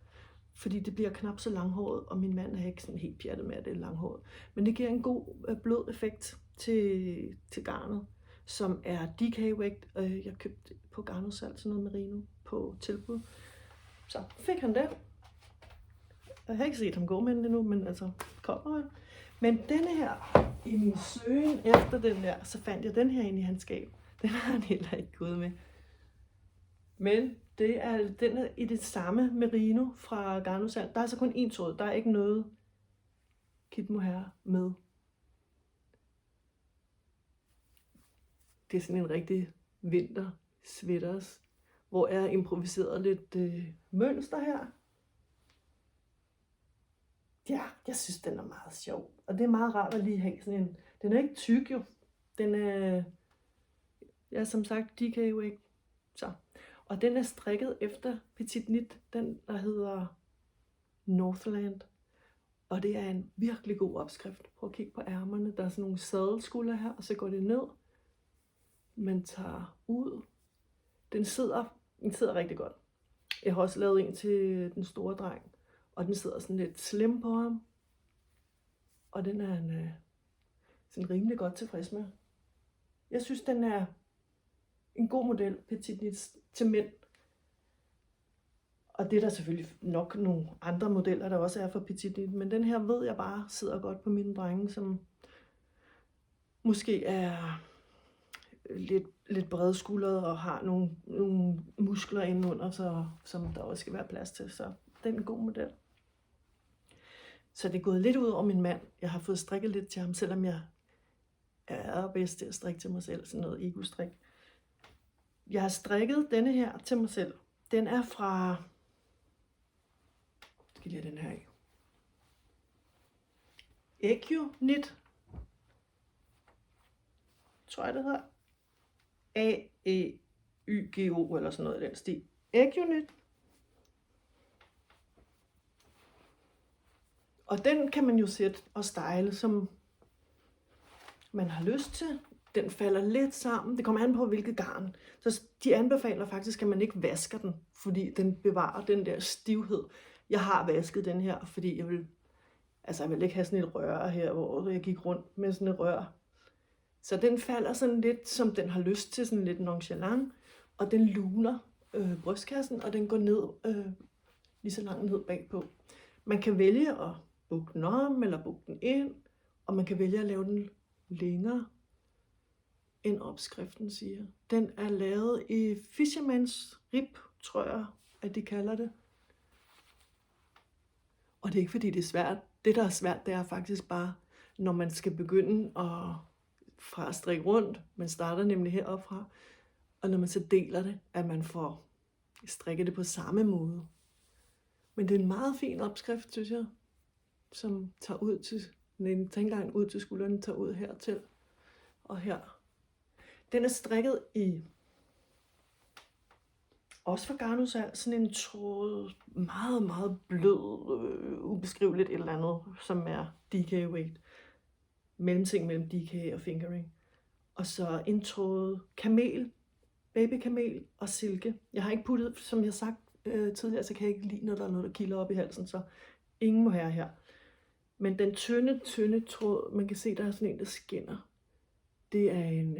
Fordi det bliver knap så langhåret, og min mand er ikke sådan helt pjattet med, at det er langhåret. Men det giver en god blød effekt til garnet, som er DK-vægt. Jeg købte på Garnudsalg sådan noget merino på tilbud. Så fik han det. Jeg har ikke set ham gå med den endnu, men altså kommer han. Men denne her, i min søgen efter den der, så fandt jeg den her inde i hans skab. Den har han heller ikke gået med. Men den er i det samme merino fra Garnudsalg. Der er altså kun én tråd. Der er ikke noget kitmohair med. Det er sådan en rigtig vinter sweaters, hvor jeg har improviseret lidt mønster her. Ja, jeg synes, den er meget sjov. Og det er meget rart at lige have sådan en. Den er ikke tyk jo. Den er, ja, som sagt, DK-vægt. Så. Og den er strikket efter petit knit, den der hedder Northland. Og det er en virkelig god opskrift. Prøv at kigge på ærmerne. Der er sådan nogle sadelskulder her, og så går det ned. Man tager ud. Den sidder rigtig godt. Jeg har også lavet en til den store dreng, og den sidder sådan lidt slim på ham. Og den er han sådan rimelig godt tilfreds med. Jeg synes, den er en god model, petit knit til mænd. Og det er der selvfølgelig nok nogle andre modeller, der også er for petit knit, men den her ved jeg bare sidder godt på mine drenge, som måske er lidt bredskuldrede og har nogle muskler indenunder, som der også skal være plads til. Så det er en god model. Så det er gået lidt ud over min mand. Jeg har fået strikket lidt til ham, selvom jeg er bedst til at strikke til mig selv, sådan noget ego-strik. Jeg har strikket denne her til mig selv. Den er fra, skal jeg lige have den her af, Ekyo-knit, tror jeg det hedder, A-E-Y-G-O eller sådan noget i den stil. Ekyo-knit. Og den kan man jo sætte og style, som man har lyst til. Den falder lidt sammen. Det kommer an på, hvilket garn. Så de anbefaler faktisk, at man ikke vasker den, fordi den bevarer den der stivhed. Jeg har vasket den her, fordi jeg vil ikke have sådan et rør her, hvor jeg gik rundt med sådan et rør. Så den falder sådan lidt, som den har lyst til, sådan lidt nonchalant. Og den luner brystkassen, og den går ned lige så langt ned bagpå. Man kan vælge at bukke den om, eller bukke den ind, og man kan vælge at lave den længere, end opskriften siger. Den er lavet i Fisherman's Rib, tror jeg, at de kalder det. Og det er ikke fordi det er svært. Det der er svært, det er faktisk bare, når man skal begynde fra at strikke rundt. Man starter nemlig heroppe fra. Og når man så deler det, at man får strikket det på samme måde. Men det er en meget fin opskrift, synes jeg, som tager ud til, tænker ud til skulderen, tager ud hertil og her. Den er strikket i, også fra Garnusal, sådan en tråd, meget, meget blød, ubeskriveligt et eller andet, som er DK weight. Mellemting mellem DK og fingering. Og så en tråd kamel, babykamel og silke. Jeg har ikke puttet, som jeg har sagt tidligere, så kan jeg ikke lide, når der er noget, der kilder op i halsen, så ingen må have her. Men den tynde tråd, man kan se, der er sådan en, der skinner. Det er en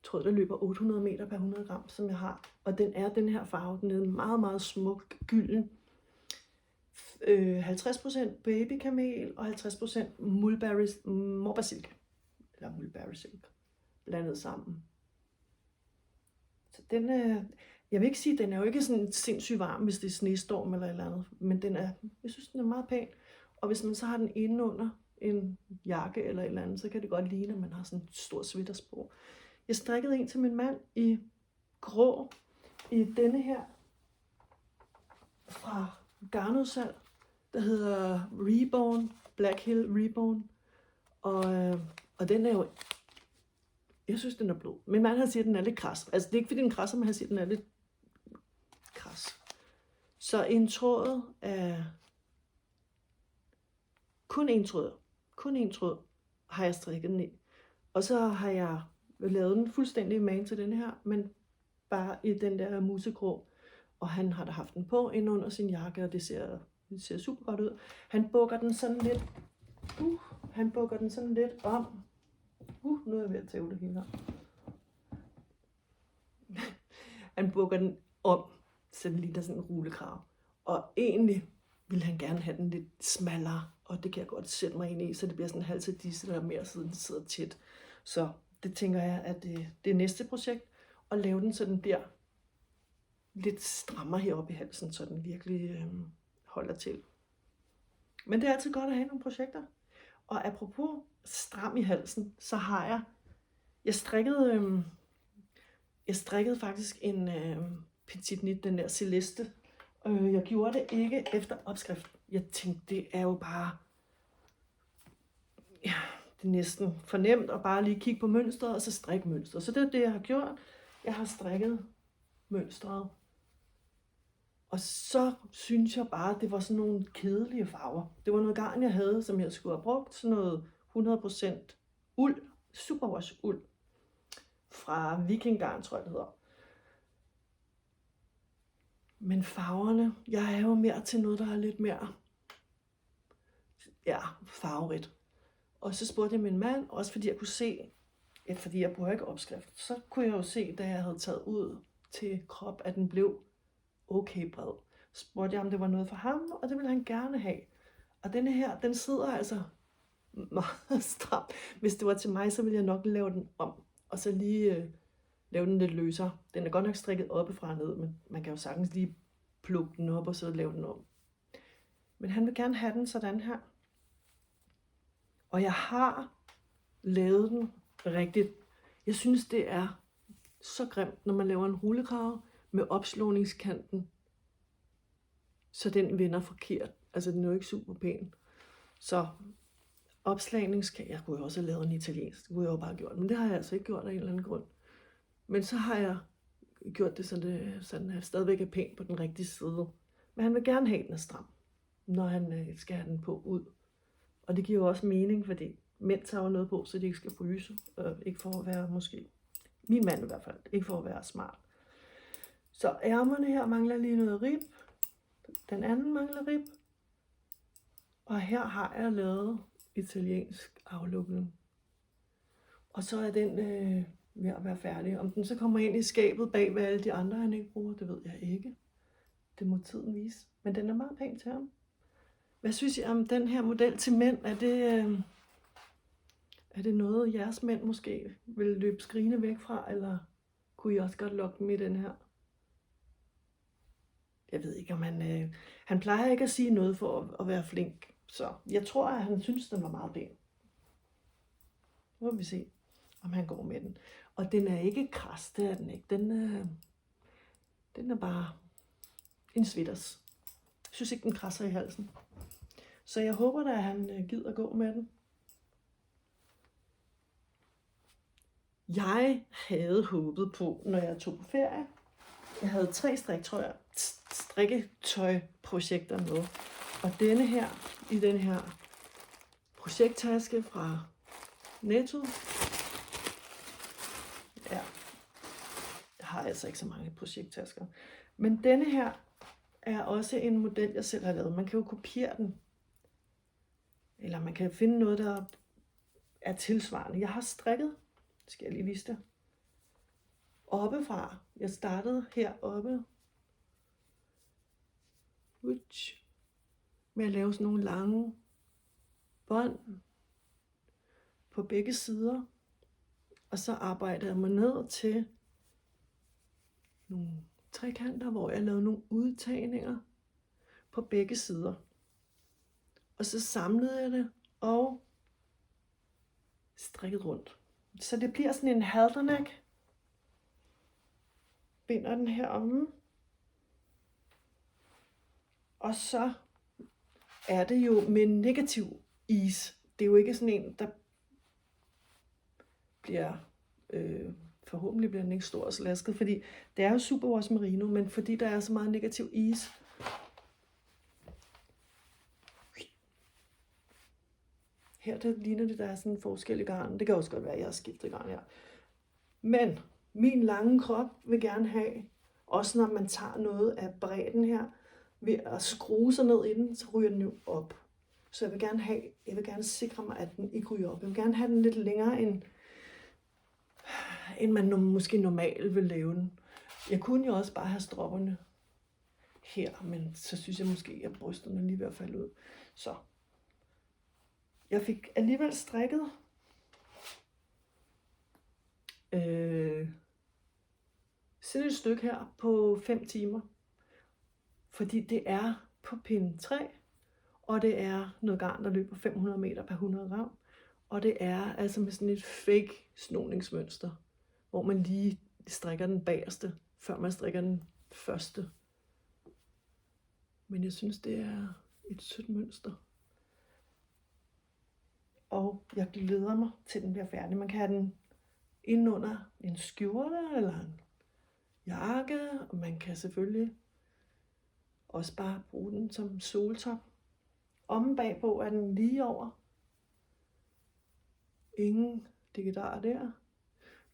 tråd, der løber 800 meter per 100 gram, som jeg har. Og den er den her farve, den er en meget, meget smuk gylden. 50% babykamel og 50% mulberry-silk. Eller mulberry-silk. Blandet sammen. Så den er, jeg vil ikke sige, den er jo ikke sådan sindssygt varm, hvis det er snestorm eller et eller andet. Men den er, jeg synes, den er meget pæn. Og hvis man så har den inde under en jakke eller et eller andet, så kan det godt ligne, at man har sådan en stor sweaterspor. Jeg strikkede en til min mand i grå, i denne her, fra Garnusal, der hedder Reborn, Black Hill Reborn. Og den er jo, jeg synes, den er blød. Min mand han siger, at den er lidt kras. Altså, det er ikke fordi, den krasser, men han siger, at den er lidt kras. Så en tråd af, kun en tråd har jeg strikket den i. Og så har jeg lavet den fuldstændig man til denne her, men bare i den der musegrå. Og han har da haft den på ind under sin jakke, og det ser super godt ud. Han bukker den sådan lidt, om. Nu er jeg ved at tæve det hele her. Han bukker den om, så den ligner sådan en rullekrav. Og egentlig vil han gerne have den lidt smallere, og det kan jeg godt sætte mig ind i, så det bliver sådan en halv til disse, der er mere, så den sidder tæt. Så det tænker jeg, at det er næste projekt, at lave den, så den bliver lidt strammere heroppe i halsen, så den virkelig holder til. Men det er altid godt at have nogle projekter. Og apropos stram i halsen, så har jeg strikkede faktisk en petit knit, den der Celeste. Jeg gjorde det ikke efter opskrift. Jeg tænkte, det er jo bare, ja, det er næsten fornemt at bare lige kigge på mønstret og så strikke mønstret. Så det er det, jeg har gjort. Jeg har strikket mønstret. Og så synes jeg bare, at det var sådan nogle kedelige farver. Det var noget garn, jeg havde, som jeg skulle have brugt. Sådan noget 100% uld, superwash uld, fra Viking Garn, tror jeg det hedder. Men farverne, jeg er jo mere til noget, der er lidt mere, ja, farverigt. Og så spurgte jeg min mand, også fordi jeg kunne se, fordi jeg bruger ikke opskrift, så kunne jeg jo se, da jeg havde taget ud til krop, at den blev okay bred. Så spurgte jeg, om det var noget for ham, og det ville han gerne have. Og denne her, den sidder altså meget stram. Hvis det var til mig, så ville jeg nok lave den om, og så lige lave den lidt løsere. Den er godt nok strikket oppefra og ned, men man kan jo sagtens lige plukke den op, og så lave den om. Men han vil gerne have den sådan her. Og jeg har lavet den rigtigt. Jeg synes, det er så grimt, når man laver en rullekrave med opslåningskanten, så den vender forkert. Altså, den er jo ikke super pæn. Så opslagningskant, jeg kunne jo også have lavet en italiensk, det kunne jeg jo bare have gjort, men det har jeg altså ikke gjort af en eller anden grund. Men så har jeg gjort det, så det stadigvæk er pænt på den rigtige side. Men han vil gerne have, den er stram, når han skal have den på ud. Og det giver jo også mening, fordi mænd tager jo noget på, så de ikke skal fryse. Ikke for at være måske, min mand i hvert fald, ikke for at være smart. Så ærmerne her mangler lige noget rib. Den anden mangler rib. Og her har jeg lavet italiensk aflukning. Og så er den ved at være færdig. Om den så kommer ind i skabet bag ved alle de andre, han ikke bruger, det ved jeg ikke. Det må tiden vise. Men den er meget pæn til ham. Hvad synes I om den her model til mænd? Er det noget, jeres mænd måske vil løbe skrigende væk fra, eller kunne I også godt lokke dem i den her? Jeg ved ikke, om han plejer ikke at sige noget for at være flink. Så jeg tror, at han synes, den var meget pæn. Nu må vi se, om han går med den. Og den er ikke kras, det er den ikke. Den er bare en svitters. Jeg synes ikke, den krasser i halsen. Så jeg håber da, at han gider gå med den. Jeg havde håbet på, når jeg tog på ferie. Jeg havde 3 strikketøjprojekter med. Og denne her, i den her projekttaske fra Netto. Ja, jeg har altså ikke så mange projekttasker. Men denne her er også en model, jeg selv har lavet. Man kan jo kopiere den. Eller man kan finde noget, der er tilsvarende. Jeg har strikket, skal jeg lige vise det, oppefra. Jeg startede heroppe med at lave sådan nogle lange bånd på begge sider. Og så arbejdede jeg mig ned til nogle trekanter, hvor jeg lavede nogle udtagninger på begge sider. Og så samlede jeg det og strikkede rundt. Så det bliver sådan en halterneck. Binder den her om. Og så er det jo med negativ is. Det er jo ikke sådan en, der bliver, forhåbentlig bliver den ikke stor og slasket, fordi det er jo superwash merino, men fordi der er så meget negativ is, her det ligner det, der er sådan en forskel i garn. Det kan også godt være, at jeg har skiftet garn her. Men min lange krop vil gerne have, også når man tager noget af bredden her, ved at skrue sig ned i den, så ryger den jo op. Så jeg vil gerne sikre mig, at den ikke ryger op. Jeg vil gerne have den lidt længere, end man måske normalt vil lave den. Jeg kunne jo også bare have stropperne her, men så synes jeg måske, at brysterne lige ved at falde ud. Så jeg fik alligevel strikket sådan et stykke her på 5 timer. Fordi det er på pinde 3, og det er noget garn, der løber 500 meter per 100 gram. Og det er altså med sådan et fake snoningsmønster, hvor man lige strikker den bagerste, før man strikker den første. Men jeg synes, det er et sødt mønster. Og jeg glæder mig til, den bliver færdig. Man kan have den ind under en skjorte eller en jakke, og man kan selvfølgelig også bare bruge den som soltop. Omme bagpå er den lige over. Ingen digedar der.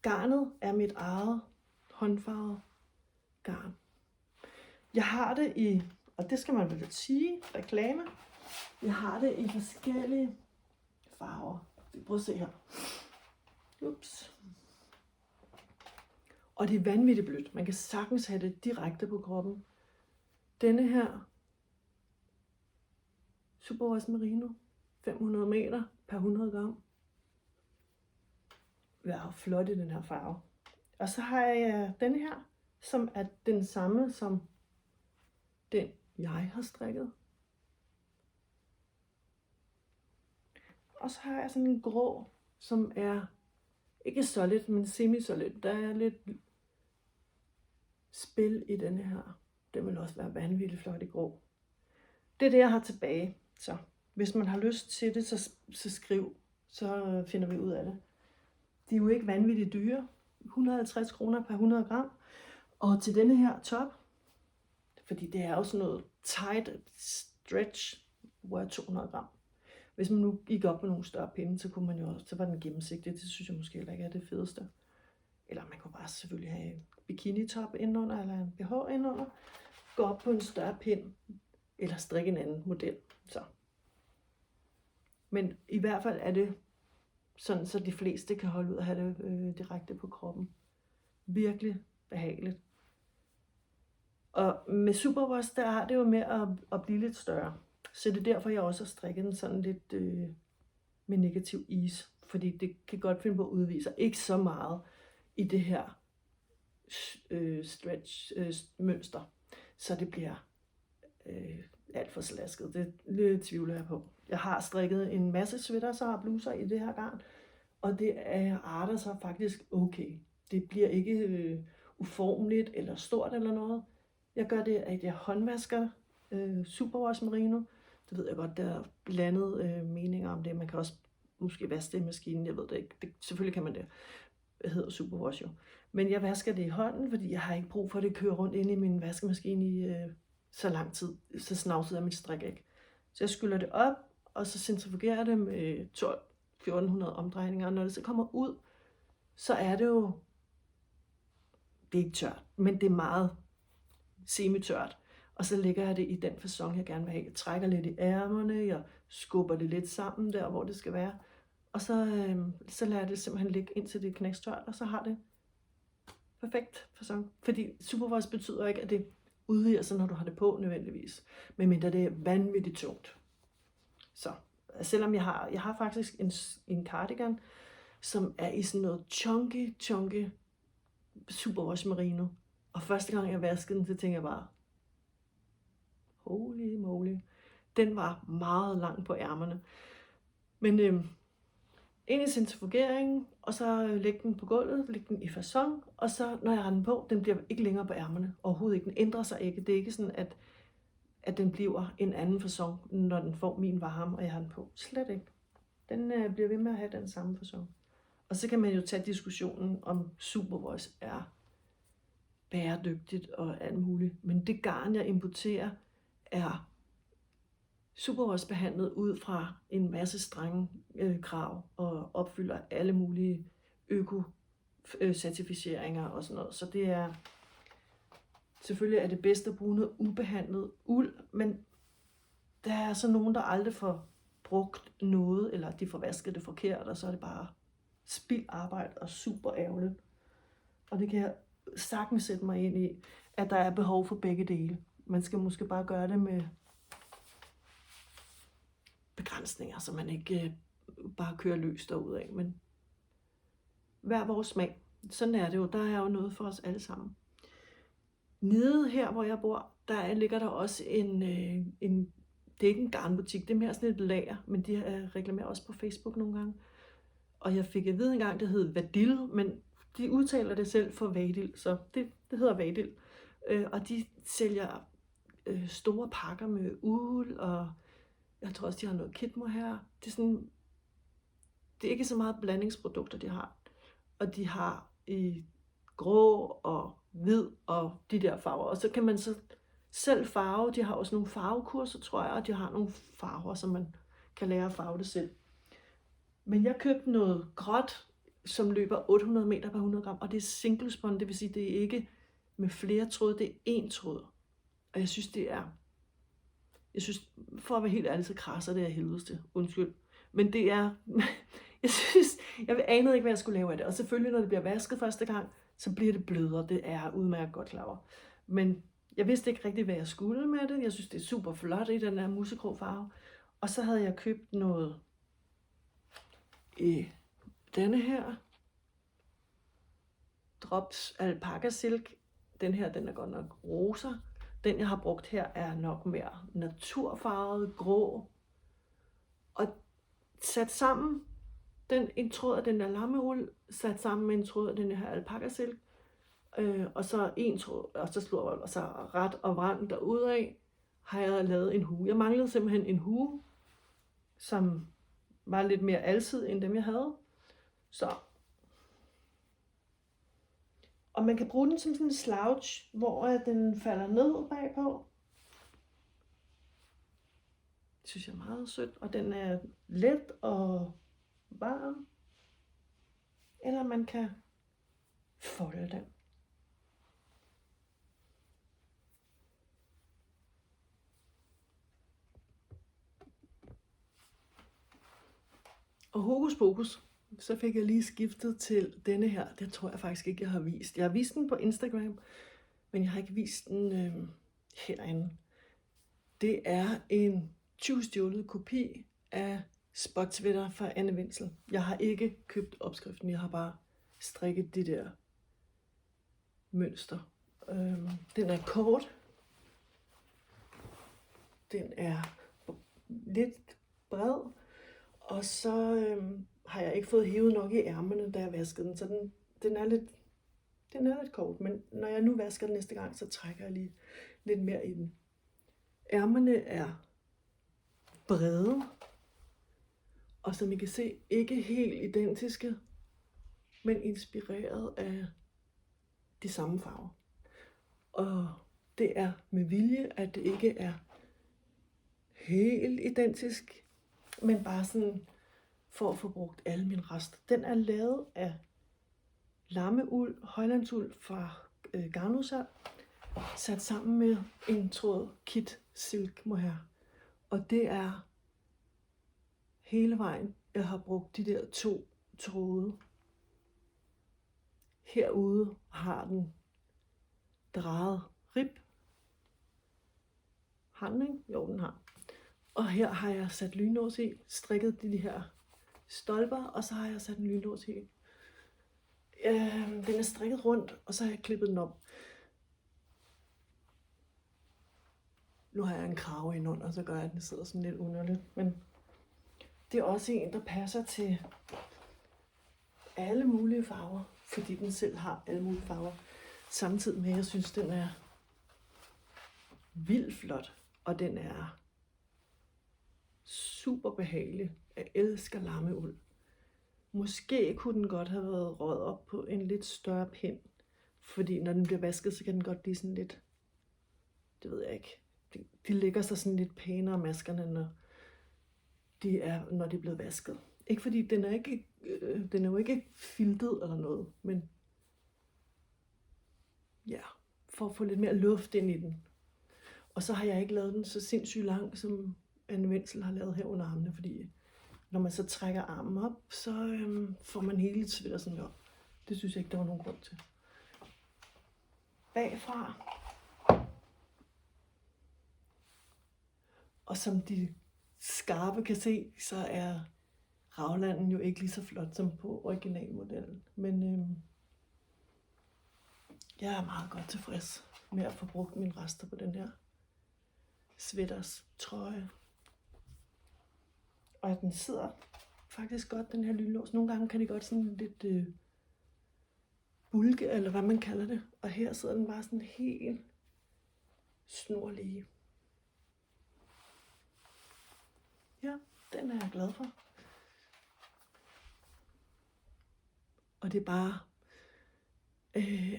Garnet er mit eget håndfarvet garn. Jeg har det i, og det skal man vel sige, reklame. Jeg har det i forskellige farver. Prøv at se her. Ups. Og det er vanvittigt blødt. Man kan sagtens have det direkte på kroppen. Denne her superwash merino, 500 meter per 100 gram. Wow, flot i den her farve. Og så har jeg denne her, som er den samme som den, jeg har strikket. Og så har jeg sådan en grå, som er ikke solid, men semi-solid. Der er lidt spil i denne her. Det vil også være vanvittigt flot i grå. Det er det, jeg har tilbage. Så hvis man har lyst til det, så skriv. Så finder vi ud af det. De er jo ikke vanvittigt dyre. 150 kroner per 100 gram. Og til denne her top, fordi det er jo sådan noget tight stretch, hvor er 200 gram. Hvis man nu gik op med nogle større pinde, så kunne man jo også, så var den gennemsigtig. Det synes jeg måske heller ikke er det fedeste. Eller man kunne bare selvfølgelig have en bikini-top indenunder, eller en BH indenunder. Gå op på en større pind, eller strikke en anden model. Så. Men i hvert fald er det sådan, så de fleste kan holde ud og have det direkte på kroppen. Virkelig behageligt. Og med Superwash, der har det jo med at blive lidt større. Så det er derfor, jeg også har strikket den sådan lidt med negativ is. Fordi det kan godt finde på at udvise ikke så meget i det her stretch mønster. Så det bliver alt for slasket. Det tvivler jeg på. Jeg har strikket en masse sweaters og bluser i det her garn. Og det arter sig faktisk okay. Det bliver ikke uformeligt eller stort eller noget. Jeg gør det, at jeg håndvasker Superwash Merino. Det ved jeg godt, der er blandet meninger om det. Man kan også måske vaske det i maskinen, jeg ved det ikke. Selvfølgelig kan man det. Det hedder Superwash jo. Men jeg vasker det i hånden, fordi jeg har ikke brug for, at det kører rundt inde i min vaskemaskine i så lang tid. Så snavset er mit strik ikke. Så jeg skyller det op, og så centrifugerer jeg det med 1200-1400 omdrejninger. Og når det så kommer ud, så er det jo, det er ikke tørt, men det er meget semitørt. Og så lægger jeg det i den facon, jeg gerne vil have. Jeg trækker lidt i ærmerne, jeg skubber det lidt sammen der, hvor det skal være. Og så lader jeg det simpelthen ligge indtil det er knækstørt, og så har det perfekt facon. Fordi Superwash betyder ikke, at det udvider sig, når du har det på nødvendigvis. Medmindre det er vanvittigt tungt. Så selvom jeg har faktisk en cardigan, som er i sådan noget chunky Superwash Merino. Og første gang jeg vaskede den, så tænkte jeg bare, holy moly. Den var meget lang på ærmerne. Men ind i centrifugeringen, og så lægge den på gulvet, lægge den i facon, og så når jeg har den på, den bliver ikke længere på ærmerne. Overhovedet ikke. Den ændrer sig ikke. Det er ikke sådan, at den bliver en anden facon, når den får min varme, og jeg har den på. Slet ikke. Den bliver ved med at have den samme facon. Og så kan man jo tage diskussionen om Superwash er bæredygtigt og alt muligt. Men det garn, jeg importerer, er Superwash behandlet ud fra en masse strenge krav og opfylder alle mulige øko-certificeringer og sådan noget. Så det er selvfølgelig er det bedst at bruge noget ubehandlet uld, men der er så nogen, der aldrig får brugt noget, eller de får vasket det forkert, og så er det bare spild arbejde og super ærgerligt. Og det kan jeg sagtens sætte mig ind i, at der er behov for begge dele. Man skal måske bare gøre det med begrænsninger, så man ikke bare kører løs derudad, men hver vores smag. Sådan er det jo. Der er jo noget for os alle sammen. Nede her, hvor jeg bor, der ligger der også en det er ikke en garnbutik, det er mere sådan et lager, men de reklamerer også på Facebook nogle gange. Og jeg fik at vide engang, det hed Vadil, men de udtaler det selv for Vadil, så det hedder Vadil. Og de sælger store pakker med uld, og jeg tror også, de har noget kitmohair. Det er ikke så meget blandingsprodukter, de har. Og de har i grå og hvid og de der farver. Og så kan man så selv farve. De har også nogle farvekurser, tror jeg, og de har nogle farver, som man kan lære at farve det selv. Men jeg købte noget gråt, som løber 800 meter per 100 gram, og det er single spun, det vil sige, det er ikke med flere tråde, det er én tråd. Og jeg synes, for at være helt ærlig, så krasser det af helvedes til. Undskyld. Men det er, jeg anede ikke, hvad jeg skulle lave af det. Og selvfølgelig, når det bliver vasket første gang, så bliver det blødere. Det er udmærket godt klar over. Men jeg vidste ikke rigtig, hvad jeg skulle med det. Jeg synes, det er super flot i den her musegrå farve. Og så havde jeg købt noget i denne her Drops Alpaca Silk. Den her, den er godt nok rosa. Den, jeg har brugt her, er nok mere naturfarvet, grå. Og sat sammen, en tråd af den der lammeuld, sat sammen med en tråd af den her alpakasilk, og så en tråd, og så slår jeg så ret og vrang derudad, har jeg lavet en hue. Jeg manglede simpelthen en hue, som var lidt mere alsidig end dem, jeg havde. Så. Og man kan bruge den som sådan en slouch, hvor den falder ned bagpå. Det synes jeg er meget sødt, og den er let og varm. Eller man kan folde den. Og hokus pokus, så fik jeg lige skiftet til denne her. Det tror jeg faktisk ikke, jeg har vist. Jeg har vist den på Instagram, men jeg har ikke vist den herinde. Det er en tyvstjålet kopi af spotsweater fra Anne Wenzel. Jeg har ikke købt opskriften, jeg har bare strikket de der mønster. Den er kort. Den er lidt bred. Og så har jeg ikke fået hævet nok i ærmerne, da jeg vaskede den. Så den er lidt kort, men når jeg nu vasker den næste gang, så trækker jeg lige lidt mere i den. Ærmerne er brede, og som I kan se, ikke helt identiske, men inspireret af de samme farver. Og det er med vilje, at det ikke er helt identisk, men bare sådan for at få brugt alle mine rester. Den er lavet af lammeuld, højlandsuld fra Garnusa, sat sammen med en tråd kit silk mohair. Og det er hele vejen, jeg har brugt de der 2 tråde. Herude har den drejet rib. Har den, ikke? Jo, den har. Og her har jeg sat lynlås i, strikket de her stolper, og så har jeg sat en lynlås i. Den er strikket rundt, og så har jeg klippet den op. Nu har jeg en krave indunder, så gør jeg, at den sidder sådan lidt underligt. Men det er også en, der passer til alle mulige farver, fordi den selv har alle mulige farver. Samtidig med, at jeg synes, den er vildt flot, og den er super behagelig. Jeg elsker lammeuld. Måske kunne den godt have været røget op på en lidt større pind, fordi når den bliver vasket, så kan den godt blive sådan lidt, det ved jeg ikke, de lægger sig sådan lidt pænere, maskerne, når de er blevet vasket. Ikke fordi den er jo ikke filtet eller noget, men ja, for at få lidt mere luft ind i den. Og så har jeg ikke lavet den så sindssygt lang, som Anne Wenzel har lavet her under armene, fordi når man så trækker armen op, så får man hele sweater sådan op. Det synes jeg ikke, der var nogen grund til. Bagfra. Og som de skarpe kan se, så er Ravlanden jo ikke lige så flot som på originalmodellen. Men jeg er meget godt tilfreds med at få brugt mine rester på den her sweaters trøje. Og den sidder faktisk godt, den her lynlås. Nogle gange kan det godt sådan lidt bulke, eller hvad man kalder det. Og her sidder den bare sådan helt snorlige. Ja, den er jeg glad for. Og det er bare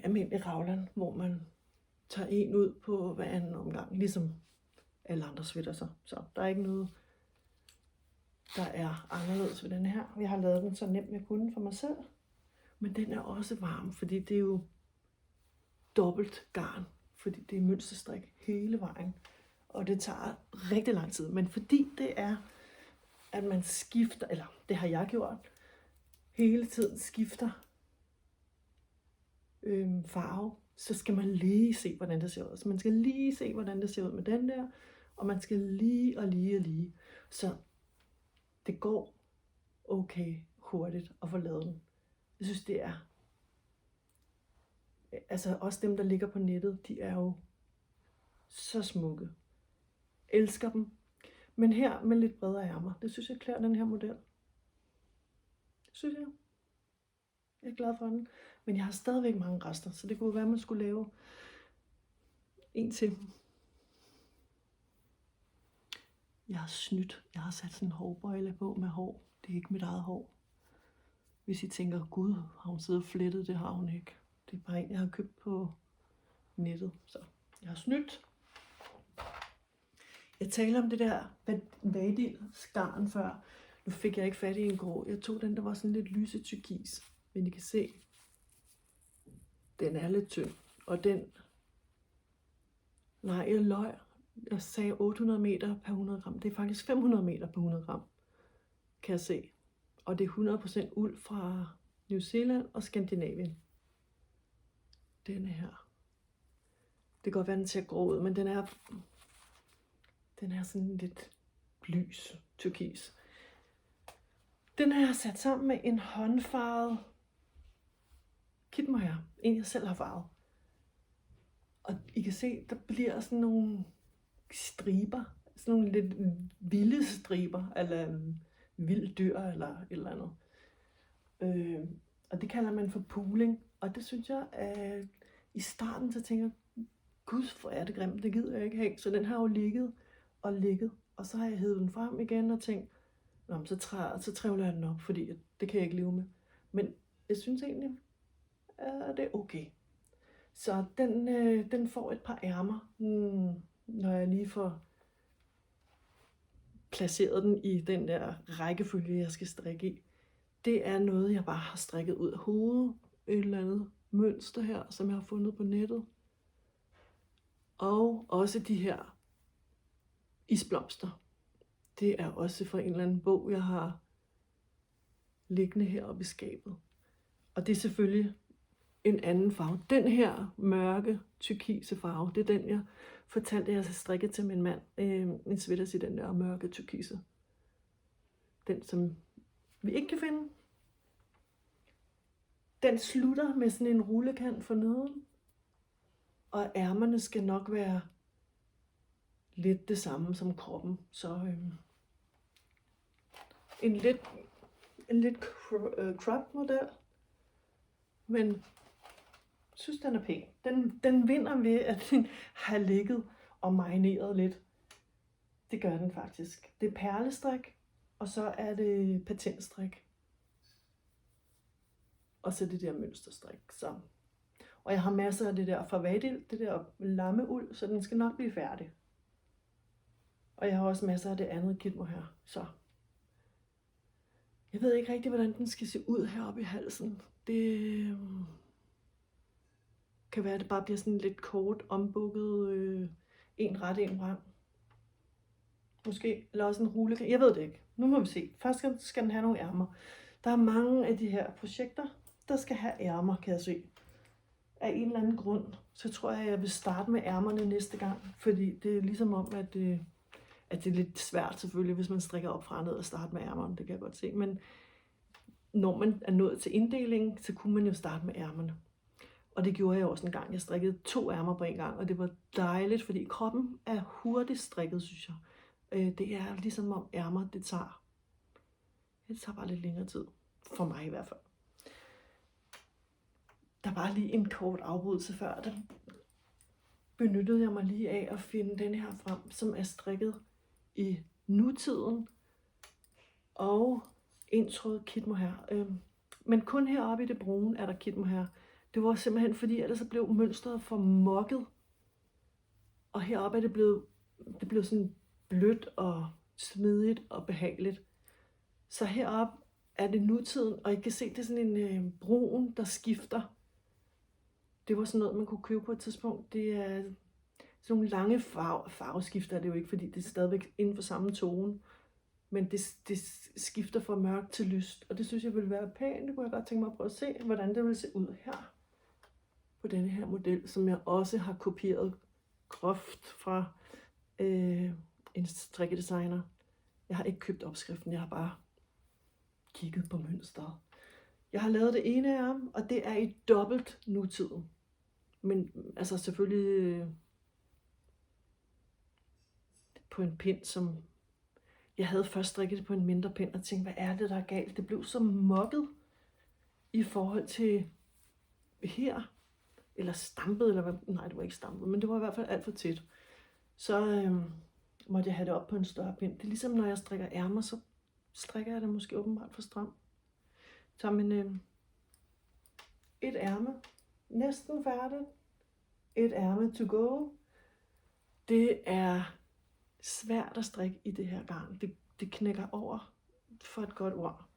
almindelig Ravland, hvor man tager en ud på hver anden omgang, ligesom alle andre sweater. Så der er ikke noget, der er anderledes ved den her. Jeg har lavet den så nemt jeg kunne for mig selv. Men den er også varm, fordi det er jo dobbelt garn. Fordi det er mønsterstrik hele vejen. Og det tager rigtig lang tid. Men fordi det er, at man skifter, eller det har jeg gjort, hele tiden skifter farve, så skal man lige se, hvordan det ser ud. Så man skal lige se, hvordan det ser ud med den der, og man skal lige. Så det går okay hurtigt at få lavet den. Jeg synes, det er, altså også dem, der ligger på nettet, de er jo så smukke. Elsker dem. Men her med lidt bredere ærmer, det synes jeg klæder den her model. synes jeg. Jeg er glad for den. Men jeg har stadigvæk mange rester, så det kunne være, at man skulle lave en til. Jeg har snydt. Jeg har sat sådan en hårbøjle på med hår. Det er ikke mit eget hår. Hvis I tænker, gud, har hun siddet og flettet? Det har hun ikke. Det er bare en, jeg har købt på nettet. Så jeg har snydt. Jeg talte om det der vadil-skarn før. Nu fik jeg ikke fat i en grå. Jeg tog den, der var sådan lidt lyse tyrkis. Men I kan se, den er lidt tynd. Og den, nej, jeg løg. Jeg sagde 800 meter per 100 gram. Det er faktisk 500 meter per 100 gram, kan jeg se. Og det er 100% uld fra New Zealand og Skandinavien. Denne her. Det kan godt være, den ser grå ud, men den er sådan lidt lys turkis. Den har jeg sat sammen med en håndfarvet kitmohair. En jeg selv har farvet. Og I kan se, der bliver sådan nogle striber. Sådan nogle lidt vilde striber, eller vild dyr, eller et eller andet. Og det kalder man for pooling. Og det synes jeg, at i starten så tænker jeg, gud, hvor er det grimt, det gider jeg ikke have. Så den har jo ligget. Og så har jeg hævet den frem igen og tænkt, nå, så trævler jeg den op, fordi det kan jeg ikke leve med. Men jeg synes egentlig, at det er okay. Så den får et par ærmer, når jeg lige får placeret den i den der rækkefølge, jeg skal strikke i. Det er noget, jeg bare har strikket ud af hovedet. Et eller andet mønster her, som jeg har fundet på nettet. Og også de her isblomster. Det er også fra en eller anden bog, jeg har liggende heroppe i skabet. Og det er selvfølgelig en anden farve. Den her mørke, turkise farve, det er den, jeg fortalte, at jeg skal strikke til min mand. En sweater i den der mørke turkise. Den, som vi ikke kan finde. Den slutter med sådan en rullekant for neden. Og ærmerne skal nok være lidt det samme som kroppen. Så en lidt crop model. Men jeg synes, den er pæn. Den vinder ved, at den har ligget og marineret lidt. Det gør den faktisk. Det er perlestrik, og så er det patentstrik. Og så det der mønsterstrik. Så. Og jeg har masser af det der fra vadil, det der lammeuld, så den skal nok blive færdig. Og jeg har også masser af det andet kitmohair. Så jeg ved ikke rigtig, hvordan den skal se ud heroppe i halsen. Det kan være, at det bare bliver sådan lidt kort, ombukket, en ret, en vrang. Måske, eller også en rulle. Jeg ved det ikke. Nu må vi se. Først skal den have nogle ærmer. Der er mange af de her projekter, der skal have ærmer, kan jeg se. Af en eller anden grund, så tror jeg vil starte med ærmerne næste gang. Fordi det er ligesom om, at det er lidt svært selvfølgelig, hvis man strikker op fra ned og starte med ærmerne. Det kan jeg godt se. Men når man er nået til inddelingen, så kunne man jo starte med ærmerne. Og det gjorde jeg også en gang. Jeg strikkede 2 ærmer på en gang, og det var dejligt, fordi kroppen er hurtigt strikket, synes jeg. Det er ligesom om ærmer, det tager bare lidt længere tid. For mig i hvert fald. Der var lige en kort afbrydelse før. Der benyttede jeg mig lige af at finde den her frem, som er strikket i nutiden. Og en tråd kitmohair. Men kun heroppe i det brune er der kitmohair. Det var simpelthen fordi, ellers så blev mønstret for mokket. Og heroppe er det blev sådan blødt og smidigt og behageligt. Så heroppe er det nutiden, og I kan se, det er sådan en brun, der skifter. Det var sådan noget, man kunne købe på et tidspunkt. Det er sådan nogle lange farveskifter, er det jo ikke, fordi det er stadigvæk inden for samme tone. Men det skifter fra mørk til lyst, og det synes jeg ville være pænt. Det kunne jeg godt tænke mig at prøve at se, hvordan det ville se ud her. På denne her model, som jeg også har kopieret groft fra en strikkedesigner. Jeg har ikke købt opskriften, jeg har bare kigget på mønstret. Jeg har lavet det ene af dem, og det er i dobbelt nutiden. Men altså selvfølgelig på en pind, som Jeg havde først strikket det på en mindre pind og tænkte, hvad er det, der er galt? Det blev så mokket i forhold til her, eller stampet, eller hvad? Nej, det var ikke stampet, men det var i hvert fald alt for tæt. Så måtte jeg have det op på en større pind. Det er ligesom, når jeg strikker ærmer, så strikker jeg det måske åbenbart for stramt. Så men et ærme, næsten færdigt. Et ærme to go. Det er svært at strikke i det her garn. Det knækker over, for et godt ord.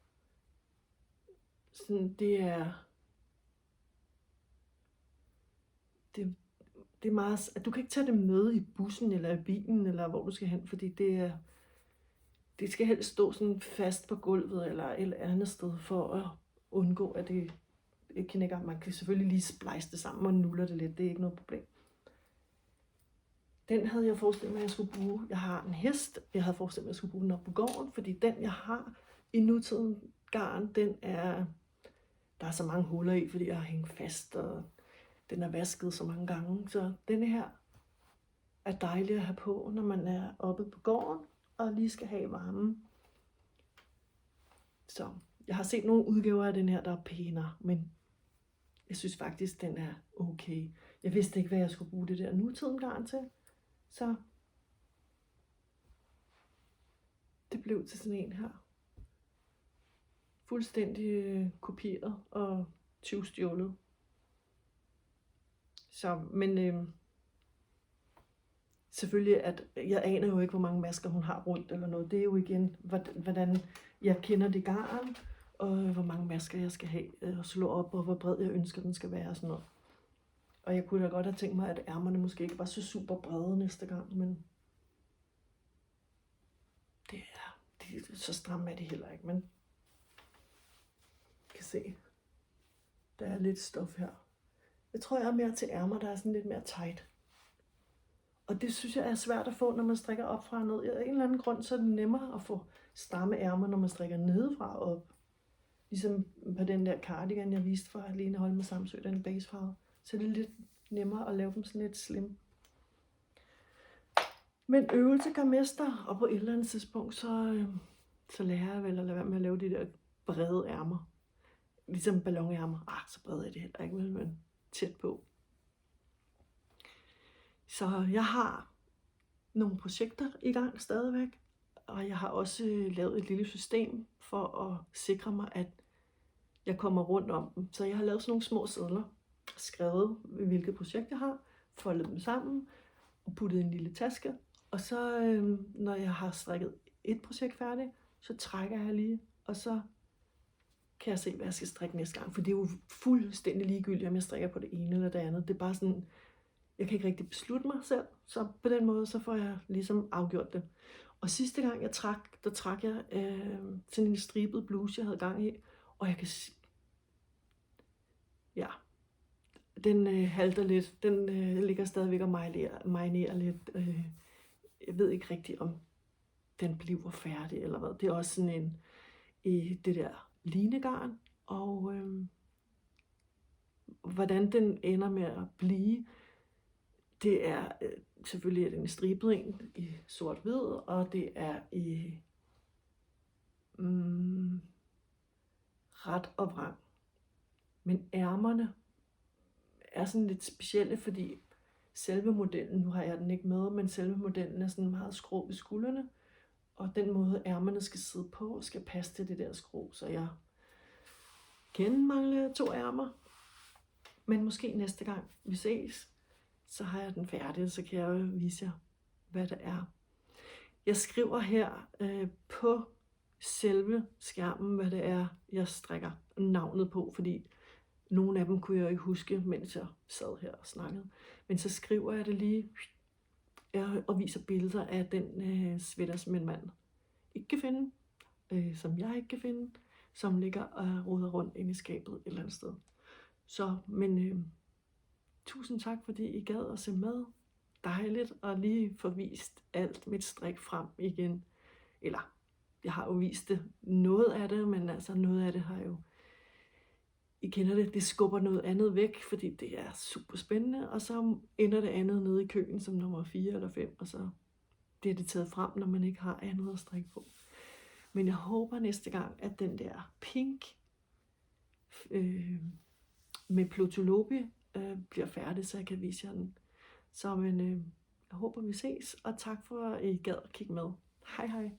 Sådan, det er meget, at du kan ikke tage det med i bussen eller i bilen, eller hvor du skal hen, fordi det skal helst stå sådan fast på gulvet eller et andet sted, for at undgå, at det knækker. Man kan selvfølgelig lige splice det sammen og nuller det lidt, det er ikke noget problem. Den havde jeg forestillet mig, at jeg skulle bruge. Jeg har en hest, jeg havde forestillet mig, at jeg skulle bruge den op på gården, fordi den, jeg har i nutiden garn, der er så mange huller i, fordi jeg har hængt fast, og den er vasket så mange gange. Så denne her er dejlig at have på, når man er oppe på gården, og lige skal have varmen. Så jeg har set nogle udgaver af den her, der er pænere, men jeg synes faktisk, den er okay. Jeg vidste ikke, hvad jeg skulle bruge det der nutiden garn til, så det blev til sådan en her. Fuldstændig kopieret og tyvstjålet. Så, men selvfølgelig, at jeg aner jo ikke, hvor mange masker hun har rundt eller noget. Det er jo igen, hvordan jeg kender det garn, og hvor mange masker jeg skal have og slå op, og hvor bred jeg ønsker, den skal være og sådan noget. Og jeg kunne da godt have tænkt mig, at ærmerne måske ikke var så super brede næste gang, men det er så stramt er det heller ikke, men kan se, der er lidt stof her. Jeg tror, jeg er mere til ærmer, der er sådan lidt mere tight. Og det synes jeg er svært at få, når man strikker op fra og ned. Af en eller anden grund, så er det nemmere at få stramme ærmer, når man strikker nedefra og op. Ligesom på den der cardigan, jeg viste fra Lene Holme Samsø, den basefarve. Så det er lidt nemmere at lave dem sådan lidt slim. Men øvelse gør mester, og på et eller andet tidspunkt, så lærer jeg vel at lade være med at lave de der brede ærmer. Ligesom ballonærmer. Så brede er det heller ikke, men tæt på. Så jeg har nogle projekter i gang stadigvæk, og jeg har også lavet et lille system for at sikre mig, at jeg kommer rundt om dem. Så jeg har lavet sådan nogle små sedler, skrevet hvilket projekt jeg har, foldet dem sammen og puttet i en lille taske. Og så når jeg har strikket et projekt færdigt, så trækker jeg lige, og så kan jeg se, hvad jeg skal strikke næste gang. For det er jo fuldstændig ligegyldigt, om jeg strikker på det ene eller det andet. Det er bare sådan, jeg kan ikke rigtig beslutte mig selv, så på den måde, så får jeg ligesom afgjort det. Og sidste gang jeg trak, der trak jeg sådan en stribet bluse, jeg havde gang i, og jeg kan den halter lidt, den ligger stadigvæk og marinerer lidt. Jeg ved ikke rigtig, om den bliver færdig eller hvad. Det er også sådan en i det der linegarn, og hvordan den ender med at blive, det er selvfølgelig den stribet en i sort-hvid, og det er i ret og vrang. Men ærmerne er sådan lidt specielle, fordi selve modellen, nu har jeg den ikke med, men selve modellen er sådan meget skrå ved skuldrene, og den måde ærmerne skal sidde på, skal passe til det der skrå, så jeg kan mangle 2 ærmer. Men måske næste gang vi ses, så har jeg den færdig, så kan jeg jo vise jer, hvad det er. Jeg skriver her på selve skærmen, hvad det er, jeg strikker navnet på, fordi nogle af dem kunne jeg ikke huske, mens jeg sad her og snakkede. Men så skriver jeg det lige og viser billeder af den sweater, som min mand ikke kan finde, som jeg ikke kan finde, som ligger og roder rundt inde i skabet et eller andet sted. Så, men tusind tak, fordi I gad at se med. Dejligt at lige få vist alt mit strik frem igen. Eller, jeg har jo vist det, noget af det, men altså noget af det har jo, I kender det, det skubber noget andet væk, fordi det er super spændende, og så ender det andet nede i køen som nummer 4 eller 5, og så bliver det taget frem, når man ikke har andet at strikke på. Men jeg håber næste gang, at den der pink med Plotolobi bliver færdig, så jeg kan vise jer den. Så men, jeg håber vi ses, og tak for at I gad at kigge med. Hej hej.